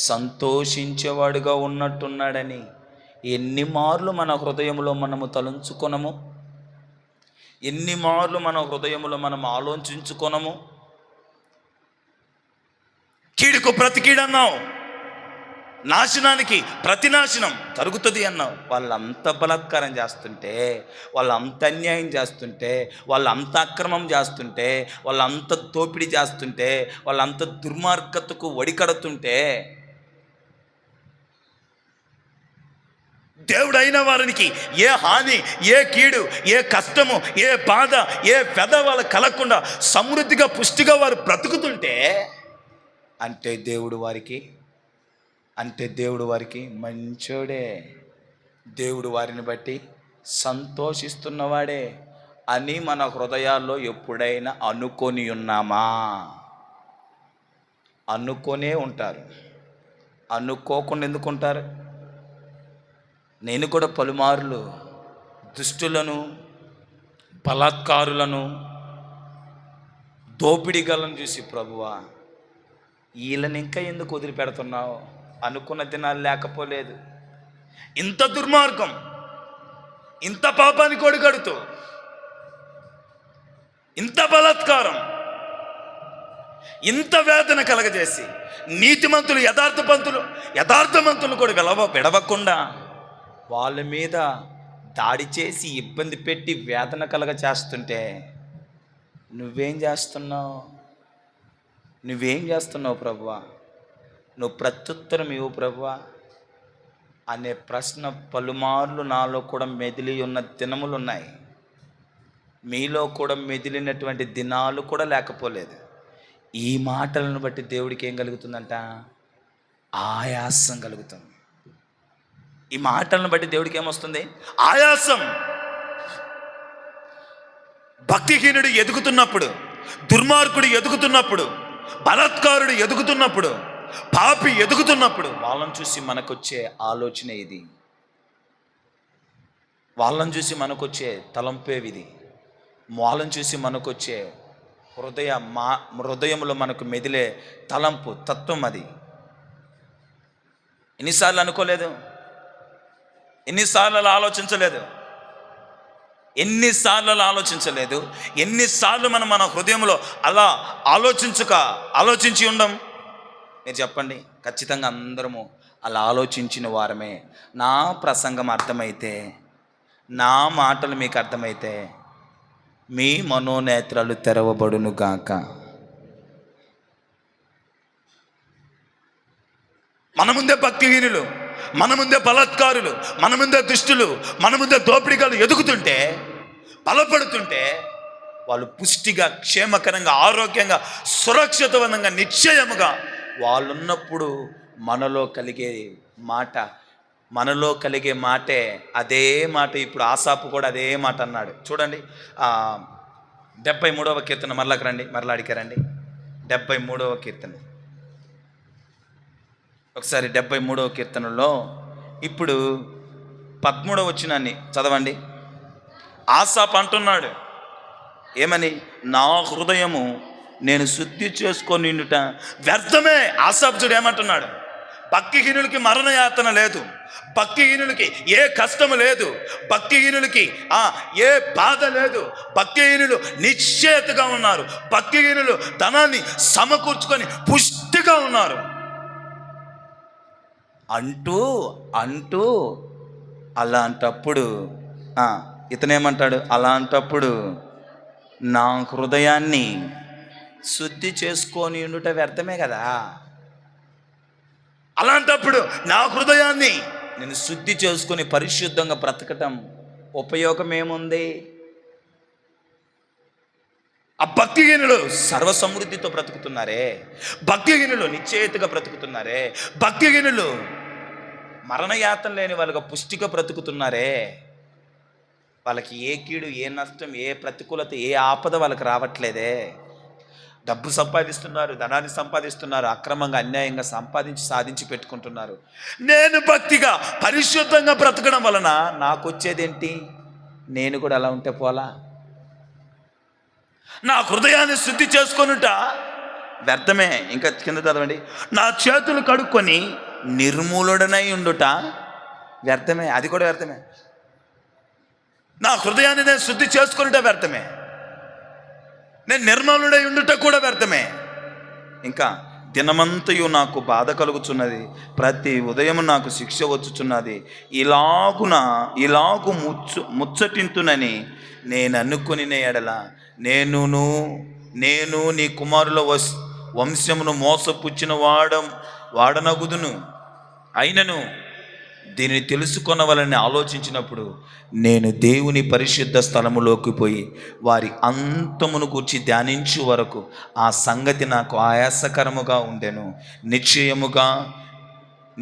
సంతోషించేవాడుగా ఉన్నట్టున్నాడని ఎన్ని మార్లు మన హృదయంలో మనము తలంచుకొనము, ఎన్ని మార్లు మన హృదయంలో మనం ఆలోచించుకొనము. కీడుకు ప్రతి కీడు అన్నావు, నాశనానికి ప్రతి నాశనం జరుగుతుంది అన్నావు. వాళ్ళంత బలాత్కారం చేస్తుంటే, వాళ్ళంత అన్యాయం చేస్తుంటే, వాళ్ళంత అక్రమం చేస్తుంటే, వాళ్ళంత దోపిడీ చేస్తుంటే, వాళ్ళంత దుర్మార్గతకు వడికడుతుంటే, దేవుడైన వారికి ఏ హాని, ఏ కీడు, ఏ కష్టము, ఏ బాధ, ఏ పెద వాళ్ళకు కలగకుండా సమృద్ధిగా పుష్టిగా వారు బ్రతుకుతుంటే, అంటే దేవుడు వారికి మంచోడే, దేవుడు వారిని బట్టి సంతోషిస్తున్నవాడే అని మన హృదయాల్లో ఎప్పుడైనా అనుకొని ఉన్నామా? అనుకొనే ఉంటారు. అనుకోకుండా ఎందుకుంటారు? నేను కూడా పలుమార్లు దుష్టులను, బలాత్కారులను, దోపిడీగలను చూసి, ప్రభువా వీళ్ళని ఇంకా ఎందుకు వదిలిపెడుతున్నావు? అనుకున్న దినాలు లేకపోలేదు. ఇంత దుర్మార్గం, ఇంత పాపానికి ఒడిగడుతూ, ఇంత బలాత్కారం, ఇంత వేదన కలగజేసి, నీతిమంతులు యథార్థమంతులు కూడా విడవకుండా వాళ్ళ మీద దాడి చేసి ఇబ్బంది పెట్టి వేదన కలగ చేస్తుంటే నువ్వేం చేస్తున్నావు? నువ్వేం చేస్తున్నావు ప్రభువా, నువ్వు ప్రత్యుత్తరం ఇవ్వు ప్రభువా అనే ప్రశ్న పలుమార్లు నాలో కూడా మెదిలి ఉన్న దినములు ఉన్నాయి. మీలో కూడా మెదిలినటువంటి దినాలు కూడా లేకపోలేదు. ఈ మాటలను బట్టి దేవుడికి ఏం కలుగుతుందంట? ఆయాసం కలుగుతుంది. ఈ మాటలను బట్టి దేవుడికి ఏమొస్తుంది? ఆయాసం. భక్తిహీనుడు ఎదుగుతున్నప్పుడు, దుర్మార్గుడు ఎదుగుతున్నప్పుడు, బలాత్కారుడు ఎదుగుతున్నప్పుడు, పాపి ఎదుగుతున్నప్పుడు వాళ్ళని చూసి మనకొచ్చే ఆలోచన ఇది. వాళ్ళని చూసి మనకొచ్చే తలంపేవిది. వాళ్ళని చూసి మనకొచ్చే హృదయంలో మనకు మెదిలే తలంపు, తత్వం అది. ఎన్నిసార్లు అనుకోలేదు? ఎన్నిసార్లు ఆలోచించలేదు? ఎన్నిసార్లు మనం మన హృదయంలో అలా ఆలోచించి ఉండం? మీరు చెప్పండి. ఖచ్చితంగా అందరము అలా ఆలోచించిన వారమే. నా ప్రసంగం అర్థమైతే, నా మాటలు మీకు అర్థమైతే మీ మనోనేత్రాలు తెరవబడును గాక. మన ముందే భక్తిహీనులు, మన ముందే బలాత్కారులు, మన ముందే దుష్టులు, మన ముందే దోపిడిగాలు ఎదుగుతుంటే, బలపడుతుంటే, వాళ్ళు పుష్టిగా, క్షేమకరంగా, ఆరోగ్యంగా, సురక్షితవంతంగా, నిశ్చయముగా వాళ్ళున్నప్పుడు మనలో కలిగే మాటే అదే మాట. ఇప్పుడు ఆసాపు కూడా అదే మాట అన్నాడు. చూడండి 73వ కీర్తన, మరలా అడిగారండి. 73వ కీర్తన ఒకసారి 73వ కీర్తనలో ఇప్పుడు 13వ వచనాన్ని చదవండి. ఆసాపు అంటున్నాడు ఏమని? నా హృదయము నేను శుద్ధి చేసుకొని ఉండుట వ్యర్థమే. ఆసాపు చూడు ఏమంటున్నాడు? భక్తిహీనులకి మరణయాతన లేదు, భక్తిహీనులకి ఏ కష్టము లేదు, భక్తిహీనులకి ఏ బాధ లేదు, భక్తిహీనులు నిశ్చయతగా ఉన్నారు, భక్తిహీనులు ధనాన్ని సమకూర్చుకొని పుష్టిగా ఉన్నారు అంటూ అలాంటప్పుడు ఇతనేమంటాడు? అలాంటప్పుడు నా హృదయాన్ని శుద్ధి చేసుకొని ఉండుట వ్యర్థమే కదా. అలాంటప్పుడు నా హృదయాన్ని నేను శుద్ధి చేసుకొని పరిశుద్ధంగా బ్రతకటం ఉపయోగం ఏముంది? ఆ భక్తిహీనులు సర్వసమృద్ధితో బ్రతుకుతున్నారే, భక్తిహీనులు నిశ్చయితగా బ్రతుకుతున్నారే, భక్తిహీనులు మరణయాతన లేని వాళ్ళగా పుష్టిగా బ్రతుకుతున్నారే, వాళ్ళకి ఏ కీడు, ఏ నష్టం, ఏ ప్రతికూలత, ఏ ఆపద వాళ్ళకి రావట్లేదే. డబ్బు సంపాదిస్తున్నారు, ధనాన్ని సంపాదిస్తున్నారు, అక్రమంగా అన్యాయంగా సాధించి పెట్టుకుంటున్నారు. నేను భక్తిగా పరిశుద్ధంగా బ్రతకడం వలన నాకు వచ్చేదేంటి? నేను కూడా అలా ఉంటే పోలా? నా హృదయాన్ని శుద్ధి చేసుకొనుట వ్యర్థమే. ఇంకా కింద చదవండి. నా చేతులు కడుక్కొని నిర్మూలుడనై ఉండుట వ్యర్థమే. అది కూడా వ్యర్థమే. నా హృదయాన్ని నేను శుద్ధి చేసుకొనుట వ్యర్థమే, నేను నిర్మలుడై ఉండుట కూడా వ్యర్థమే. ఇంకా దినమంతయు నాకు బాధ కలుగుచున్నది, ప్రతి ఉదయం నాకు శిక్ష వచ్చుచున్నది. ఇలాగు ముచ్చటింతునని నేను అనుకుని ఎడల నేను నీ కుమారుల వంశమును మోసపుచ్చిన వాడనగుదును. అయినను దీనిని తెలుసుకొనవలని ఆలోచించినప్పుడు నేను దేవుని పరిశుద్ధ స్థలములోకి పోయి వారి అంతమును గూర్చి ధ్యానించు వరకు ఆ సంగతి నాకు ఆయాసకరముగా ఉండెను.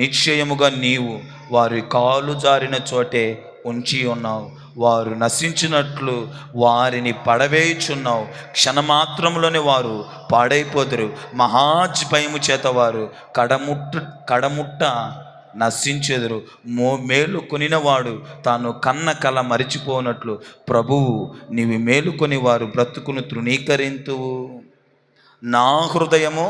నిశ్చయముగా నీవు వారి కాలు జారిన చోటే ఉంచి ఉన్నావు, వారు నశించినట్లు వారిని పడవేయుచున్నావు. క్షణమాత్రములోనే వారు పాడైపోదురు, మహాభయము చేత వారు కడముట్ట నశించెదరు. మేలుకొనినవాడు తాను కన్న కల మరిచిపోనట్లు ప్రభువు నీవు మేలుకొని వారు బ్రతుకును తృణీకరింతువు. నా హృదయము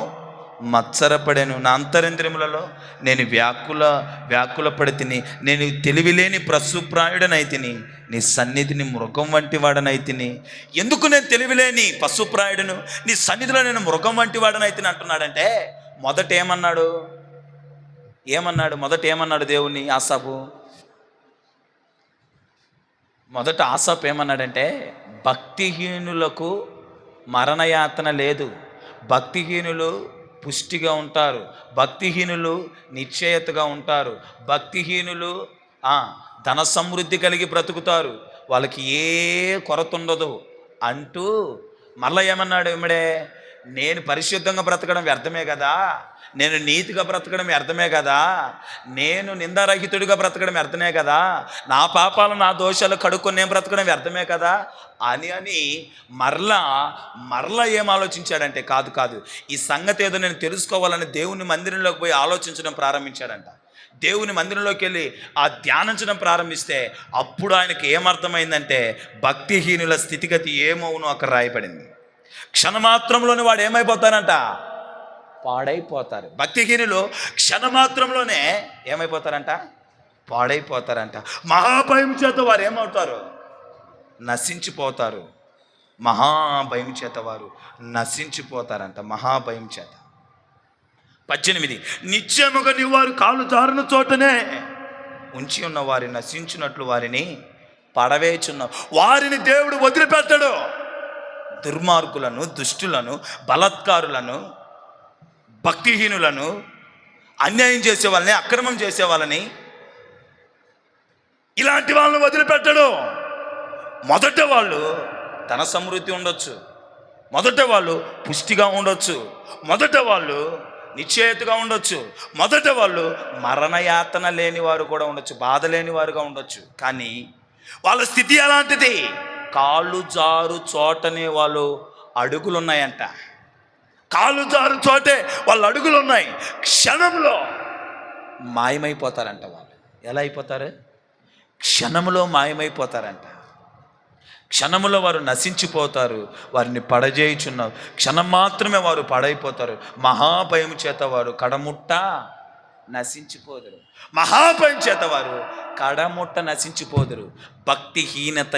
మత్సరపడెను, నా అంతరింద్రియములలో నేను వ్యాకుల పడి నేను తెలివిలేని పశుప్రాయుడనైతిని, నీ సన్నిధిని మృగం వంటి వాడనైతిని. ఎందుకు నేను తెలివిలేని పశుప్రాయుడను, నీ సన్నిధిలో నేను మృగం వంటి వాడనైతిని అంటున్నాడంటే మొదట ఏమన్నాడు దేవుణ్ణి ఆసాపు? మొదట ఆసాపు ఏమన్నాడంటే భక్తిహీనులకు మరణయాతన లేదు, భక్తిహీనులు పుష్టిగా ఉంటారు, భక్తిహీనులు నిశ్చయతగా ఉంటారు, భక్తిహీనులు ధన సమృద్ధి కలిగి బ్రతుకుతారు, వాళ్ళకి ఏ కొరత ఉండదు అంటూ మళ్ళీ ఏమన్నాడు ఇమ్మడే, నేను పరిశుద్ధంగా బ్రతకడం వ్యర్థమే కదా, నేను నీతిగా బ్రతకడం వ్యర్థమే కదా, నేను నిందారహితుడిగా బ్రతకడం వ్యర్థమే కదా, నా పాపాలు నా దోషాలు కడుక్కొని నేను బ్రతకడం వ్యర్థమే కదా అని మరలా ఏం ఆలోచించాడంటే, కాదు ఈ సంగతి ఏదో నేను తెలుసుకోవాలని దేవుని మందిరంలోకి పోయి ఆలోచించడం ప్రారంభించాడంట. దేవుని మందిరంలోకి వెళ్ళి ఆ ధ్యానించడం ప్రారంభిస్తే అప్పుడు ఆయనకి ఏమర్థమైందంటే, భక్తిహీనుల స్థితిగతి ఏమవునో అక్కడ రాయబడింది. క్షణమాత్రంలోనే వాడు ఏమైపోతారంట, పాడైపోతారు. భక్తిహీనులు క్షణమాత్రంలోనే ఏమైపోతారంట, పాడైపోతారంట. మహాభయం చేత వారు ఏమవుతారు, నశించిపోతారు. మహాభయం చేత వారు నశించిపోతారంట, మహాభయం చేత. 18 నిశ్చయముగా నీ వారు కాలు జారిన చోటనే ఉంచి ఉన్న వారిని నశించినట్లు వారిని పడవేచున్నావు. వారిని దేవుడు వదిలిపెట్టడు. దుర్మార్గులను, దుష్టులను, బలాత్కారులను, భక్తిహీనులను, అన్యాయం చేసే వాళ్ళని, అక్రమం చేసే వాళ్ళని, ఇలాంటి వాళ్ళని వదిలిపెట్టడు. మొదట వాళ్ళు ధన సమృద్ధి ఉండొచ్చు, మొదట వాళ్ళు పుష్టిగా ఉండొచ్చు, మొదట వాళ్ళు నిశ్చయతగా ఉండొచ్చు, మొదట వాళ్ళు మరణయాతన లేని వారు కూడా ఉండొచ్చు, బాధ లేని వారుగా ఉండొచ్చు. కానీ వాళ్ళ స్థితి ఎలాంటిది, కాళ్ళు జారు చోటనే వాళ్ళు అడుగులు ఉన్నాయంట. కాళ్ళు జారు చోటే వాళ్ళ అడుగులు ఉన్నాయి. క్షణంలో మాయమైపోతారంట. వాళ్ళు ఎలా అయిపోతారు, క్షణంలో మాయమైపోతారంట. క్షణములో వారు నశించిపోతారు, వారిని పడజేయుచున్నారు. క్షణం మాత్రమే వారు పడైపోతారు. మహాభయం చేత వారు కడముట్ట నశించిపోదురు. మహాభయం చేత వారు కడముట్ట నశించిపోదురు. భక్తిహీనత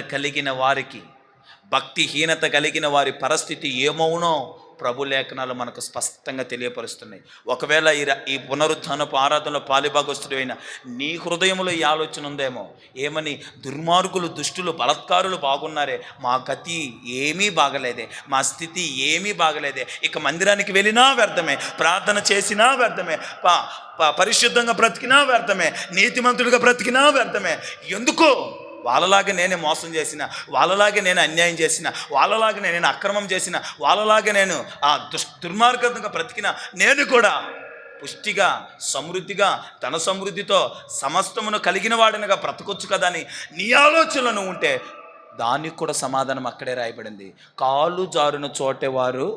కలిగిన వారి పరిస్థితి ఏమవునో ప్రభు లేఖనాలు మనకు స్పష్టంగా తెలియపరుస్తున్నాయి. ఒకవేళ ఈ పునరుత్థానపు ఆరాధనలో పాలిభాగస్తుడు అయిన నీ హృదయంలో ఈ ఆలోచన ఉందేమో, ఏమని, దుర్మార్గులు, దుష్టులు, బలాత్కారులు బాగున్నారే, మా గతి ఏమీ బాగలేదే, మా స్థితి ఏమీ బాగలేదే, ఇక మందిరానికి వెళ్ళినా వ్యర్థమే, ప్రార్థన చేసినా వ్యర్థమే, పరిశుద్ధంగా బ్రతికినా వ్యర్థమే, నీతిమంతుడిగా బ్రతికినా వ్యర్థమే. ఎందుకు? వాళ్ళలాగే నేనే మోసం చేసిన, వాళ్ళలాగే నేను అన్యాయం చేసిన, వాళ్ళలాగే నేను అక్రమం చేసిన, వాళ్ళలాగే నేను దుర్మార్గంగా బ్రతికిన, నేను కూడా పుష్టిగా, సమృద్ధిగా, ధన సమృద్ధితో సమస్తమును కలిగిన వాడినిగా బ్రతకొచ్చు కదా అని నీ ఆలోచనలు ఉంటే దానికి కూడా సమాధానం అక్కడే రాయబడింది. కాలు జారున చోటే వారు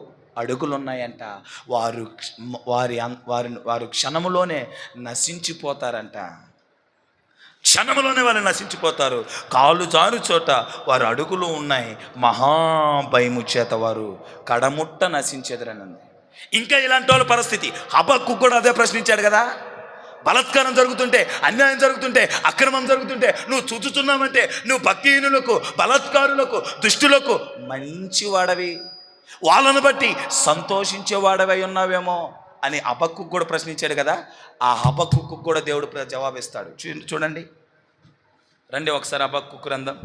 అడుగులున్నాయంట. వారు క్షణములోనే నశించిపోతారంట. క్షణంలోనే వారు నశించిపోతారు. కాలు జారు చోట వారు అడుగులు ఉన్నాయి. మహాభయము చేత వారు కడముట్ట నశించెదరనంది. ఇంకా ఇలాంటి వాళ్ళ పరిస్థితి హబక్కు కూడా అదే ప్రశ్నించాడు కదా. బలాత్కారం జరుగుతుంటే, అన్యాయం జరుగుతుంటే, అక్రమం జరుగుతుంటే నువ్వు చూచుచున్నావంటే నువ్వు భక్తిహీనులకు, బలాత్కారులకు, దుష్టులకు మంచివాడవి, వాళ్ళను బట్టి సంతోషించేవాడవై ఉన్నావేమో అని హబక్కు కూడా ప్రశ్నించాడు కదా. ఆ హబక్కు కూడా దేవుడు జవాబిస్తాడు. చూడండి, రండి ఒకసారి హబక్కు గ్రంథం.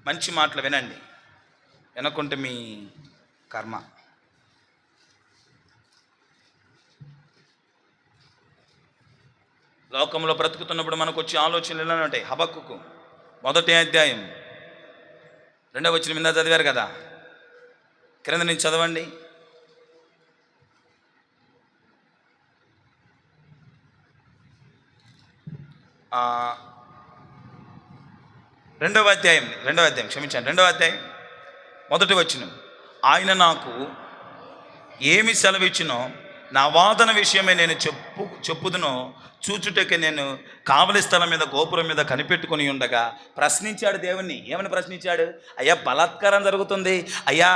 మంచి మాటలు వినండి, వినకుంటే మీ కర్మ. లోకంలో బ్రతుకుతున్నప్పుడు మనకు వచ్చే ఆలోచనలు ఎలా ఉంటాయి. హబక్కు 1వ అధ్యాయం 2వ వచనం మీద చదివారు కదా, క్రింద నుంచి చదవండి. రెండవ అధ్యాయం క్షమించండి, 2వ అధ్యాయం 1వ వచనం. ఆయన నాకు ఏమి సెలవిచ్చినో నా వాదన విషయమే నేను చెప్పుదునో చూచుటకే నేను కావలి స్థలం మీద గోపురం మీద కనిపెట్టుకుని ఉండగా ప్రశ్నించాడు దేవుణ్ణి. ఏమని ప్రశ్నించాడు? అయ్యా బలాత్కారం జరుగుతుంది, అయ్యా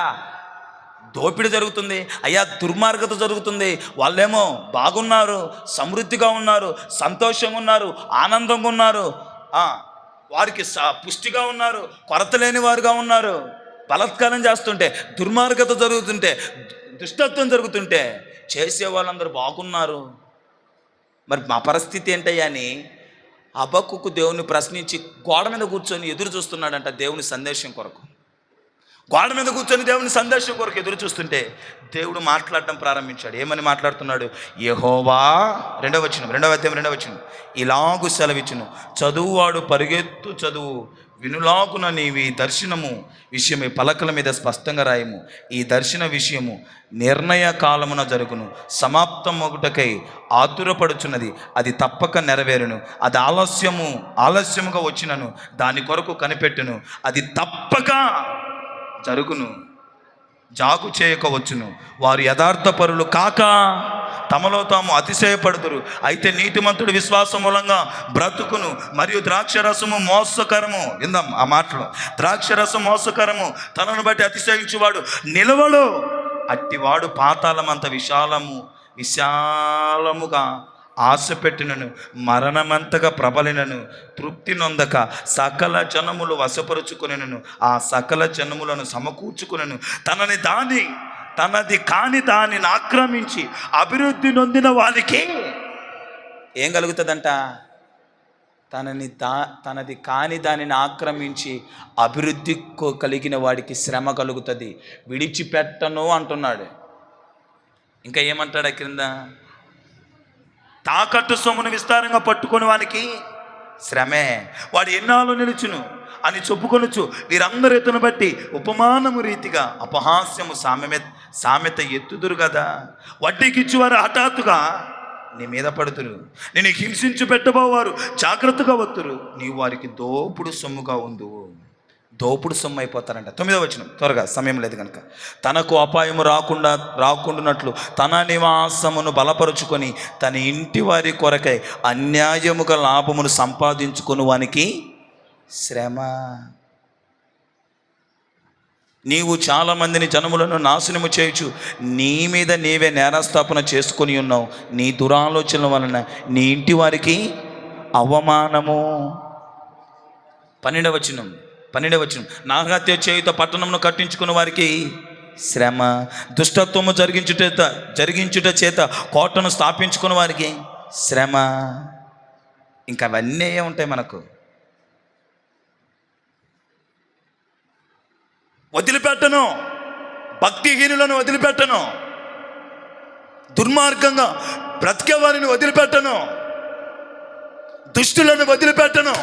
దోపిడీ జరుగుతుంది, అయ్యా దుర్మార్గత జరుగుతుంది, వాళ్ళేమో బాగున్నారు, సమృద్ధిగా ఉన్నారు, సంతోషంగా ఉన్నారు, ఆనందంగా ఉన్నారు, వారికి పుష్టిగా ఉన్నారు, కొరత లేని వారుగా ఉన్నారు. బలాత్కారం చేస్తుంటే, దుర్మార్గత జరుగుతుంటే, దుష్టత్వం జరుగుతుంటే చేసే వాళ్ళందరూ బాగున్నారు, మరి మా పరిస్థితి ఏంటయ్యా అని హబక్కు దేవుని ప్రశ్నించి గోడ మీద కూర్చొని ఎదురు చూస్తున్నాడంట దేవుని సందేశం కొరకు. గోడ మీద కూర్చొని దేవుని సందేశం కొరకు ఎదురు చూస్తుంటే దేవుడు మాట్లాడటం ప్రారంభించాడు. ఏమని మాట్లాడుతున్నాడు? యెహోవా, రెండవ అధ్యాయం 2వ వచనం, ఇలాగు సెలవిచ్చును, చదువువాడు పరిగెత్తు చదువు, వినులాగున నీవి దర్శనము విషయమే పలకల మీద స్పష్టంగా రాయము. ఈ దర్శన విషయము నిర్ణయ కాలమున జరుగును, సమాప్తమొగుటకై ఆతురపడుచున్నది, అది తప్పక నెరవేరును. అది ఆలస్యముగా వచ్చినను దాని కొరకు కనిపెట్టును, అది తప్పక జరుగును, జాగు చేయకవచ్చును. వారు యథార్థపరులు కాక తమలో తాము అతిశయపడుదురు. అయితే నీతిమంతుడు విశ్వాసం మూలంగా బ్రతుకును. మరియు ద్రాక్షరసము మోసకరము, విందాం ఆ మాటలు, ద్రాక్షరసం మోసకరము, తనను బట్టి అతిశయించువాడు నిలవడు. అట్టివాడు పాతాళమంత విశాలముగా ఆశ పెట్టినను, మరణమంతగా ప్రబలినను, తృప్తి నొందక సకల జనములు వశపరుచుకునను, ఆ సకల జనములను సమకూర్చుకునను, తనది కాని దానిని ఆక్రమించి అభివృద్ధి నొందిన వారికి ఏం కలుగుతుందంట? తనది కాని దానిని ఆక్రమించి అభివృద్ధి కలిగిన వాడికి శ్రమ కలుగుతుంది. విడిచిపెట్టను అంటున్నాడు. ఇంకా ఏమంటాడు క్రింద? తాకట్టు సొమ్మును విస్తారంగా పట్టుకొని వానికి శ్రమే, వాడు ఎన్నాళ్ళు నిలుచును అని చెప్పుకొనొచ్చు. వీరందరూ ఎత్తును బట్టి ఉపమానము రీతిగా అపహాస్యము సామెత ఎత్తుదురు కదా. వడ్డీకిచ్చువారు హఠాత్తుగా నీ మీద పడుతురు, నేను హింసించి పెట్టబోవారు జాగ్రత్తగా వత్తురు, నీవు వారికి దోపుడు సొమ్ముగా ఉందువు. దోపుడు సొమ్ము అయిపోతారంట. 9వ వచనం, త్వరగా సమయం లేదు కనుక. తనకు అపాయము రాకుండానట్లు తన నివాసమును బలపరుచుకొని తన ఇంటి వారి కొరకై అన్యాయముగా లాభమును సంపాదించుకుని వానికి శ్రమ. నీవు చాలామందిని జనములను నాశనము చేయొచ్చు, నీ మీద నీవే నేరస్థాపన చేసుకొని ఉన్నావు. నీ దురాలోచనల వలన నీ ఇంటి వారికి అవమానము. 12వ వచనం, నాహత్య చేయుట పట్టణమును కట్టించుకున్న వారికి శ్రమ, దుష్టత్వము జరిగించుట చేత కోటను స్థాపించుకున్న వారికి శ్రమ. ఇంకా అవన్నీ ఉంటాయి మనకు. వదిలిపెట్టను, భక్తిహీనులను వదిలిపెట్టను, దుర్మార్గంగా బ్రతికే వారిని వదిలిపెట్టను, దుష్టులను వదిలిపెట్టను,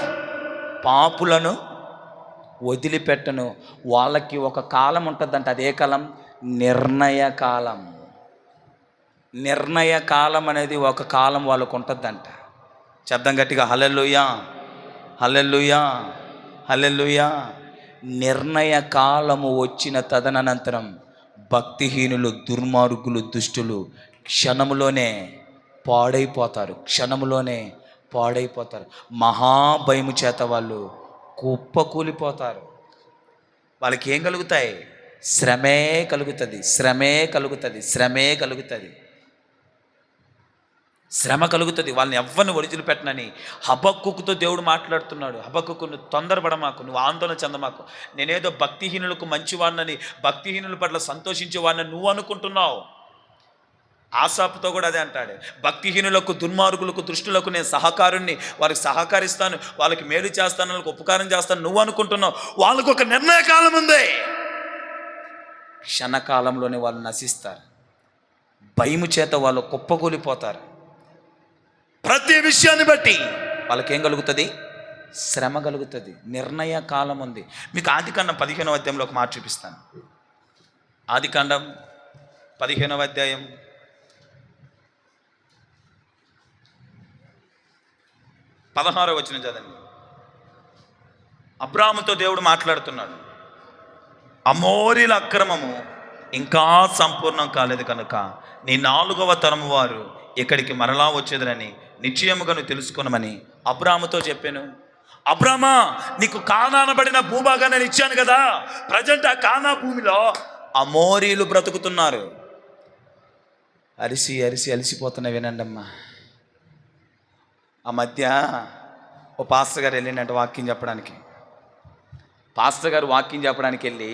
పాపులను వదిలిపెట్టను. వాళ్ళకి ఒక కాలం ఉంటుందంట. అదే కాలం నిర్ణయ కాలం. నిర్ణయ కాలం అనేది ఒక కాలం వాళ్ళకు ఉంటుందంట. శబ్దం గట్టిగా హల్లెలూయా, హల్లెలూయా, హల్లెలూయా. నిర్ణయ కాలము వచ్చిన తదనంతరం భక్తిహీనులు, దుర్మార్గులు, దుష్టులు క్షణములోనే పాడైపోతారు. మహాభయము చేత వాళ్ళు కుప్పకూలిపోతారు. వాళ్ళకి ఏం కలుగుతాయి? శ్రమే కలుగుతుంది. వాళ్ళని ఎవ్వరిని వదిలిపెట్టనని హబక్కుకుతో దేవుడు మాట్లాడుతున్నాడు. హబక్కుకు, నువ్వు తొందరపడమాకు, నువ్వు ఆందోళన చెందమాకు. నేనేదో భక్తిహీనులకు మంచివాడినని, భక్తిహీనుల పట్ల సంతోషించేవాడిని నువ్వు అనుకుంటున్నావు. ఆసాపుతో కూడా అదే అంటాడు, భక్తిహీనులకు, దుర్మార్గులకు, దుష్టులకు నేను సహకారుణ్ణి, వారికి సహకరిస్తాను, వాళ్ళకి మేలు చేస్తాను, వాళ్ళకి ఉపకారం చేస్తాను నువ్వు అనుకుంటున్నావు. వాళ్ళకు ఒక నిర్ణయ కాలం ఉంది. క్షణకాలంలోనే వాళ్ళు నశిస్తారు. భయము చేత వాళ్ళు కుప్పకూలిపోతారు. ప్రతి విషయాన్ని బట్టి వాళ్ళకి ఏం కలుగుతుంది? శ్రమ కలుగుతుంది. నిర్ణయ కాలం ఉంది. మీకు ఆదికాండం 15వ అధ్యాయంలో ఒక మాట చూపిస్తాను. ఆదికాండం 15వ అధ్యాయం 16వ వచనం చదండి. అబ్రాహాముతో దేవుడు మాట్లాడుతున్నాడు. అమోరీల అక్రమము ఇంకా సంపూర్ణం కాలేదు కనుక నీ 4వ తరము వారు ఇక్కడికి మరలా వచ్చేదరని నిశ్చయముగా నువ్వు తెలుసుకున్నామని అబ్రాహాముతో చెప్పాను. అబ్రామా, నీకు కానానబడిన భూభాగాన్ని నేను ఇచ్చాను కదా. ప్రజెంట్ ఆ కానా భూమిలో అమోరీలు బ్రతుకుతున్నారు. అలిసిపోతున్నా. వినండి అమ్మా. ఆ మధ్య ఓ పాస్టర్ గారు వెళ్ళిండంట వాక్యం చెప్పడానికి. పాస్టర్ గారు వాక్యం చెప్పడానికి వెళ్ళి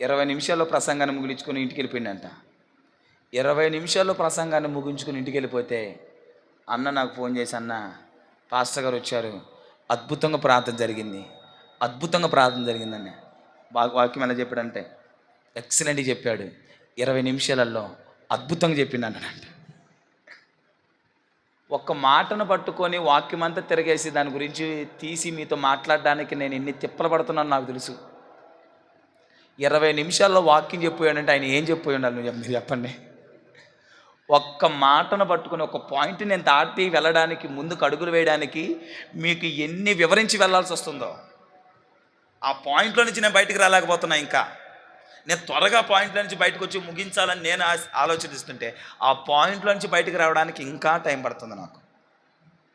20 నిమిషాల్లో ప్రసంగాన్ని ముగించుకొని ఇంటికి వెళ్ళిపోయిందంట. 20 నిమిషాల్లో ప్రసంగాన్ని ముగించుకుని ఇంటికి వెళ్ళిపోతే అన్న నాకు ఫోన్ చేసి, అన్న పాస్టర్ గారు వచ్చారు, అద్భుతంగా ప్రార్థన జరిగిందన్న. వాక్యం ఎలా చెప్పాడంటే ఎక్సలెంట్గా చెప్పాడు, 20 నిమిషాలలో అద్భుతంగా చెప్పిండు అన్నాడంట. ఒక్క మాటను పట్టుకొని వాక్యం అంతా తిరగేసి దాని గురించి తీసి మీతో మాట్లాడడానికి నేను ఎన్ని తిప్పలు పడుతున్నాను నాకు తెలుసు. 20 నిమిషాల్లో వాక్యం చెప్పాడంటే ఆయన ఏం చెప్పి ఉండాలి మీరు చెప్పండి. ఒక్క మాటను పట్టుకొని ఒక పాయింట్ నేను దాటి వెళ్ళడానికి, ముందుకు అడుగులు వేయడానికి మీకు ఎన్ని వివరించి వెళ్ళాల్సి వస్తుందో. ఆ పాయింట్లో నుంచి నేను బయటికి రాలేకపోతున్నా. ఇంకా నేను త్వరగా పాయింట్లో నుంచి బయటకు వచ్చి ముగించాలని నేను ఆలోచిస్తుంటే ఆ పాయింట్లో నుంచి బయటకు రావడానికి ఇంకా టైం పడుతుంది నాకు.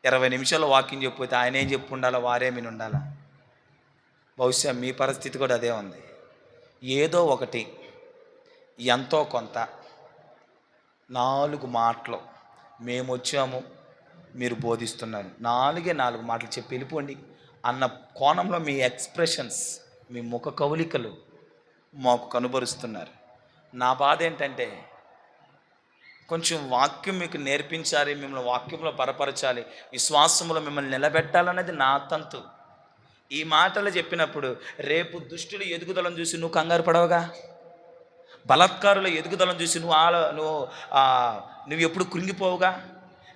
20 నిమిషాల్లో వాకింగ్ చెప్పితే ఆయన ఏం చెప్పి ఉండాలో వారేమీ ఉండాలా. బహుశా మీ పరిస్థితి కూడా అదే ఉంది. ఏదో ఒకటి ఎంతో కొంత 4 మాటలు మేము వచ్చాము, మీరు బోధిస్తున్నారు, 4 మాటలు చెప్పి వెళ్ళిపోండి అన్న కోణంలో మీ ఎక్స్ప్రెషన్స్, మీ ముఖ కవలికలు మాకు కనుబరుస్తున్నారు. నా బాధ ఏంటంటే కొంచెం వాక్యం మీకు నేర్పించాలి, మిమ్మల్ని వాక్యంలో బలపరచాలి, విశ్వాసంలో మిమ్మల్ని నిలబెట్టాలన్నది నా తంతు. ఈ మాటలు చెప్పినప్పుడు రేపు దుష్టుల ఎదుగుదలను చూసి నువ్వు కంగారు పడవగా, బలాత్కారుల ఎదుగుదలను చూసి నువ్వు ఎప్పుడు కృంగిపోవుగా,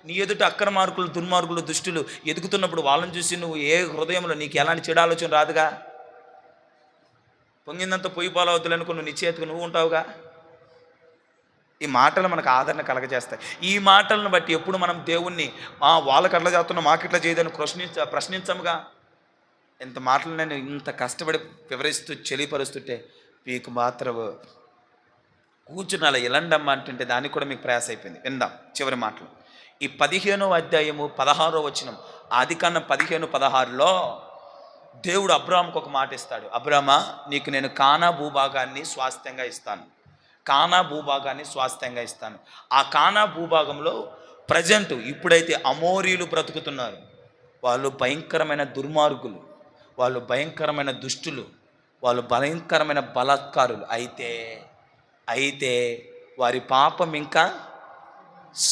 నీ ఎదుట అక్రమార్కులు, దుర్మార్గులు, దుష్టులు ఎదుగుతున్నప్పుడు వాళ్ళని చూసి నువ్వు ఏ హృదయంలో నీకు ఎలాంటి చెడు ఆలోచన రాదుగా. పొంగిందంతా పొయ్యి పాలవద్దులు అనుకుని నువ్వు నిశ్చేతకు నువ్వు ఉంటావుగా. ఈ మాటలు మనకు ఆదరణ కలగజేస్తాయి. ఈ మాటలను బట్టి ఎప్పుడు మనం దేవుణ్ణి వాళ్ళకి అట్లా చేస్తున్నా మాకు ఇట్లా చేయదని ప్రశ్నించముగా. ఇంత మాటలు నేను ఇంత కష్టపడి వివరిస్తూ చెలిపరుస్తుంటే మీకు మాత్రం కూర్చుని అలా ఎలండమ్మ అంటుంటే దానికి కూడా మీకు ప్రయాస అయిపోయింది. విందాం చివరి మాటలు. ఈ 15వ అధ్యాయము 16వ వచనం, ఆదికాండం 15:16లో దేవుడు అబ్రాహాముకు ఒక మాట ఇస్తాడు. అబ్రామా, నీకు నేను కానా భూభాగాన్ని స్వాస్థ్యంగా ఇస్తాను. కానా భూభాగాన్ని స్వాస్థ్యంగా ఇస్తాను. ఆ కానా భూభాగంలో ప్రజెంట్ ఇప్పుడైతే అమోరీలు బ్రతుకుతున్నారు. వాళ్ళు భయంకరమైన దుర్మార్గులు, వాళ్ళు భయంకరమైన దుష్టులు, వాళ్ళు భయంకరమైన బలాత్కారులు. అయితే వారి పాపం ఇంకా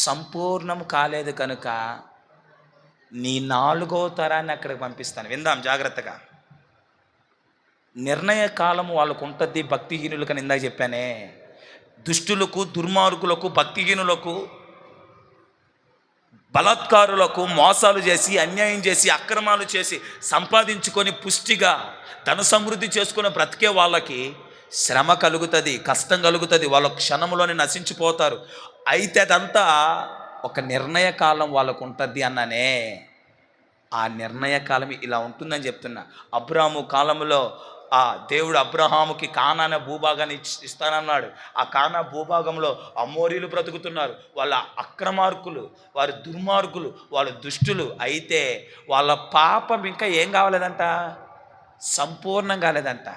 సంపూర్ణం కాలేదు కనుక నీ 4వ తరాన్ని అక్కడికి పంపిస్తాను. విందాం జాగ్రత్తగా. నిర్ణయ కాలము వాళ్ళకు ఉంటుంది భక్తిహీనులకు. ఇందాక చెప్పానే, దుష్టులకు, దుర్మార్గులకు, భక్తిహీనులకు, బలాత్కారులకు మోసాలు చేసి, అన్యాయం చేసి, అక్రమాలు చేసి సంపాదించుకొని పుష్టిగా ధన సమృద్ధి చేసుకుని బ్రతికే వాళ్ళకి శ్రమ కలుగుతుంది, కష్టం కలుగుతుంది, వాళ్ళ క్షణంలోనే నశించిపోతారు. అయితే అదంతా ఒక నిర్ణయ కాలం వాళ్ళకు ఉంటుంది అన్నానే. ఆ నిర్ణయ కాలం ఇలా ఉంటుందని చెప్తున్నా. అబ్రాహాము కాలంలో దేవుడు అబ్రహాముకి కానాన భూభాగాన్ని ఇస్తానన్నాడు. ఆ కానా భూభాగంలో అమోరీలు బ్రతుకుతున్నారు. వాళ్ళ అక్రమార్కులు, వారి దుర్మార్గులు, వాళ్ళు దుష్టులు. అయితే వాళ్ళ పాపం ఇంకా ఏం కావాలేదంట, సంపూర్ణం కాలేదంట.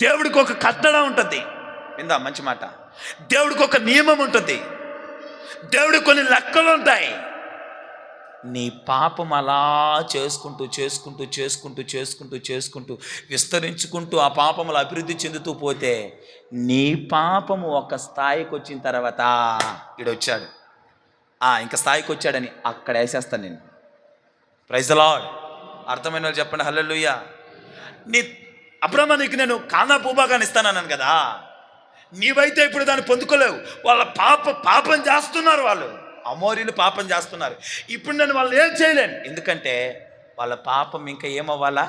దేవుడికి ఒక కట్టడ ఉంటుంది. విందా మంచి మాట. దేవుడికి ఒక నియమం ఉంటుంది. దేవుడికి కొన్ని లెక్కలు ఉంటాయి. నీ పాపం అలా చేసుకుంటూ చేసుకుంటూ చేసుకుంటూ చేసుకుంటూ చేసుకుంటూ విస్తరించుకుంటూ ఆ పాపములు అభివృద్ధి చెందుతూ పోతే నీ పాపము ఒక స్థాయికి వచ్చిన తర్వాత ఈడొచ్చాడు, ఇంకా స్థాయికి వచ్చాడని అక్కడ వేసేస్తాను నేను. Praise the Lord. అర్థమైన వాళ్ళు చెప్పండి హల్లెలూయా. నీ అబ్రహ్మ, నీకు నేను కానా భూభాగాన్ని ఇస్తానన్నాను కదా, నీవైతే ఇప్పుడు దాన్ని పొందుకోలేవు. వాళ్ళ పాపం చేస్తున్నారు, వాళ్ళు అమోరీలు పాపం చేస్తున్నారు. ఇప్పుడు నేను వాళ్ళు ఏం చేయలేను. ఎందుకంటే వాళ్ళ పాపం ఇంకా ఏమవ్వాలా,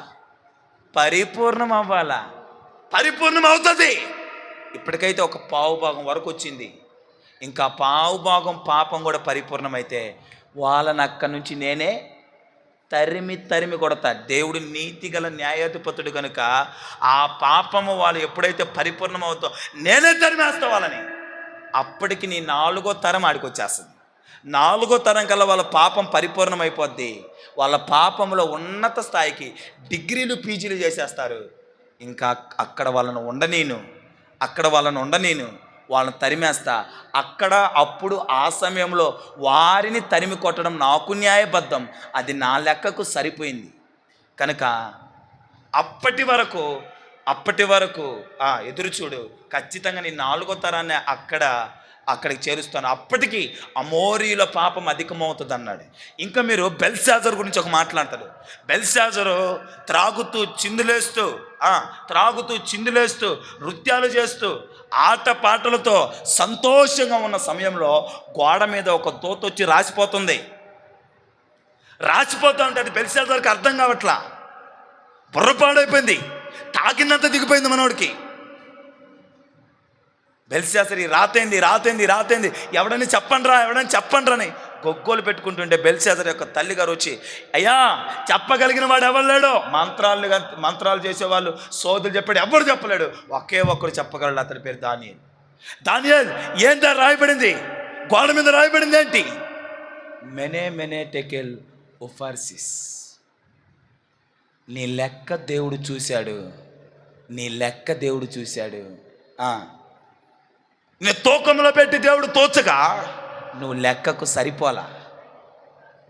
పరిపూర్ణం అవ్వాలా. పరిపూర్ణం అవుతుంది. ఇప్పటికైతే ఒక పావు భాగం వరకు వచ్చింది. ఇంకా పావు భాగం పాపం కూడా పరిపూర్ణమైతే వాళ్ళని అక్కడి నుంచి నేనే తరిమి కొడతా. దేవుడు నీతిగల న్యాయాధిపతుడు కనుక ఆ పాపము వాళ్ళు ఎప్పుడైతే పరిపూర్ణం అవుతో నేనే తరిమేస్తా వాళ్ళని. అప్పటికి నీ 4వ తరం ఆడికి వచ్చేస్తుంది. 4వ తరం కల్లా వాళ్ళ పాపం పరిపూర్ణం అయిపోద్ది. వాళ్ళ పాపంలో ఉన్నత స్థాయికి డిగ్రీలు, పీజీలు చేసేస్తారు. ఇంకా అక్కడ వాళ్ళను ఉండనీను, వాళ్ళని తరిమేస్తా. అప్పుడు ఆ సమయంలో వారిని తరిమి కొట్టడం నాకు న్యాయబద్ధం. అది నా లెక్కకు సరిపోయింది కనుక అప్పటి వరకు ఎదురు చూడు. ఖచ్చితంగా నీ 4వ తరాన్ని అక్కడ అక్కడికి చేరుస్తాను, అప్పటికి అమోరీల పాపం అధికమవుతుంది అన్నాడు. ఇంకా మీరు బెల్షాజర్ గురించి ఒక మాట్లాడతాడు. బెల్షాజరు త్రాగుతూ చిందులేస్తూ నృత్యాలు చేస్తూ ఆటపాటలతో సంతోషంగా ఉన్న సమయంలో గోడ మీద ఒక దూత వచ్చి రాసిపోతూ ఉంటాడు. బెల్షాజర్కి అర్థం కావట్లా, బుర్రపాడైపోయింది, తాకినంత దిగిపోయింది మనోడికి. బెల్షాజర్ రాతేంది ఎవడని చెప్పండ్రా అని గొగ్గోలు పెట్టుకుంటుంటే బెల్షాజర్ యొక్క తల్లిగారు వచ్చి, అయ్యా చెప్పగలిగిన వాడు ఎవరు లేడు, మంత్రాలు చేసేవాళ్ళు సోదులు చెప్పాడు, ఎవరు చెప్పలేడు, ఒకే ఒక్కడు చెప్పగలడు, అతడి పేరు దానియేల్. ఏంటో రాయబడింది, గోడ మీద రాయబడింది ఏంటి? మెనే టెకెల్ ఉఫార్సిస్. నీ లెక్క దేవుడు చూశాడు. నీ తూకంలో పెట్టి దేవుడు తోచగా నువ్వు లెక్కకు సరిపోలా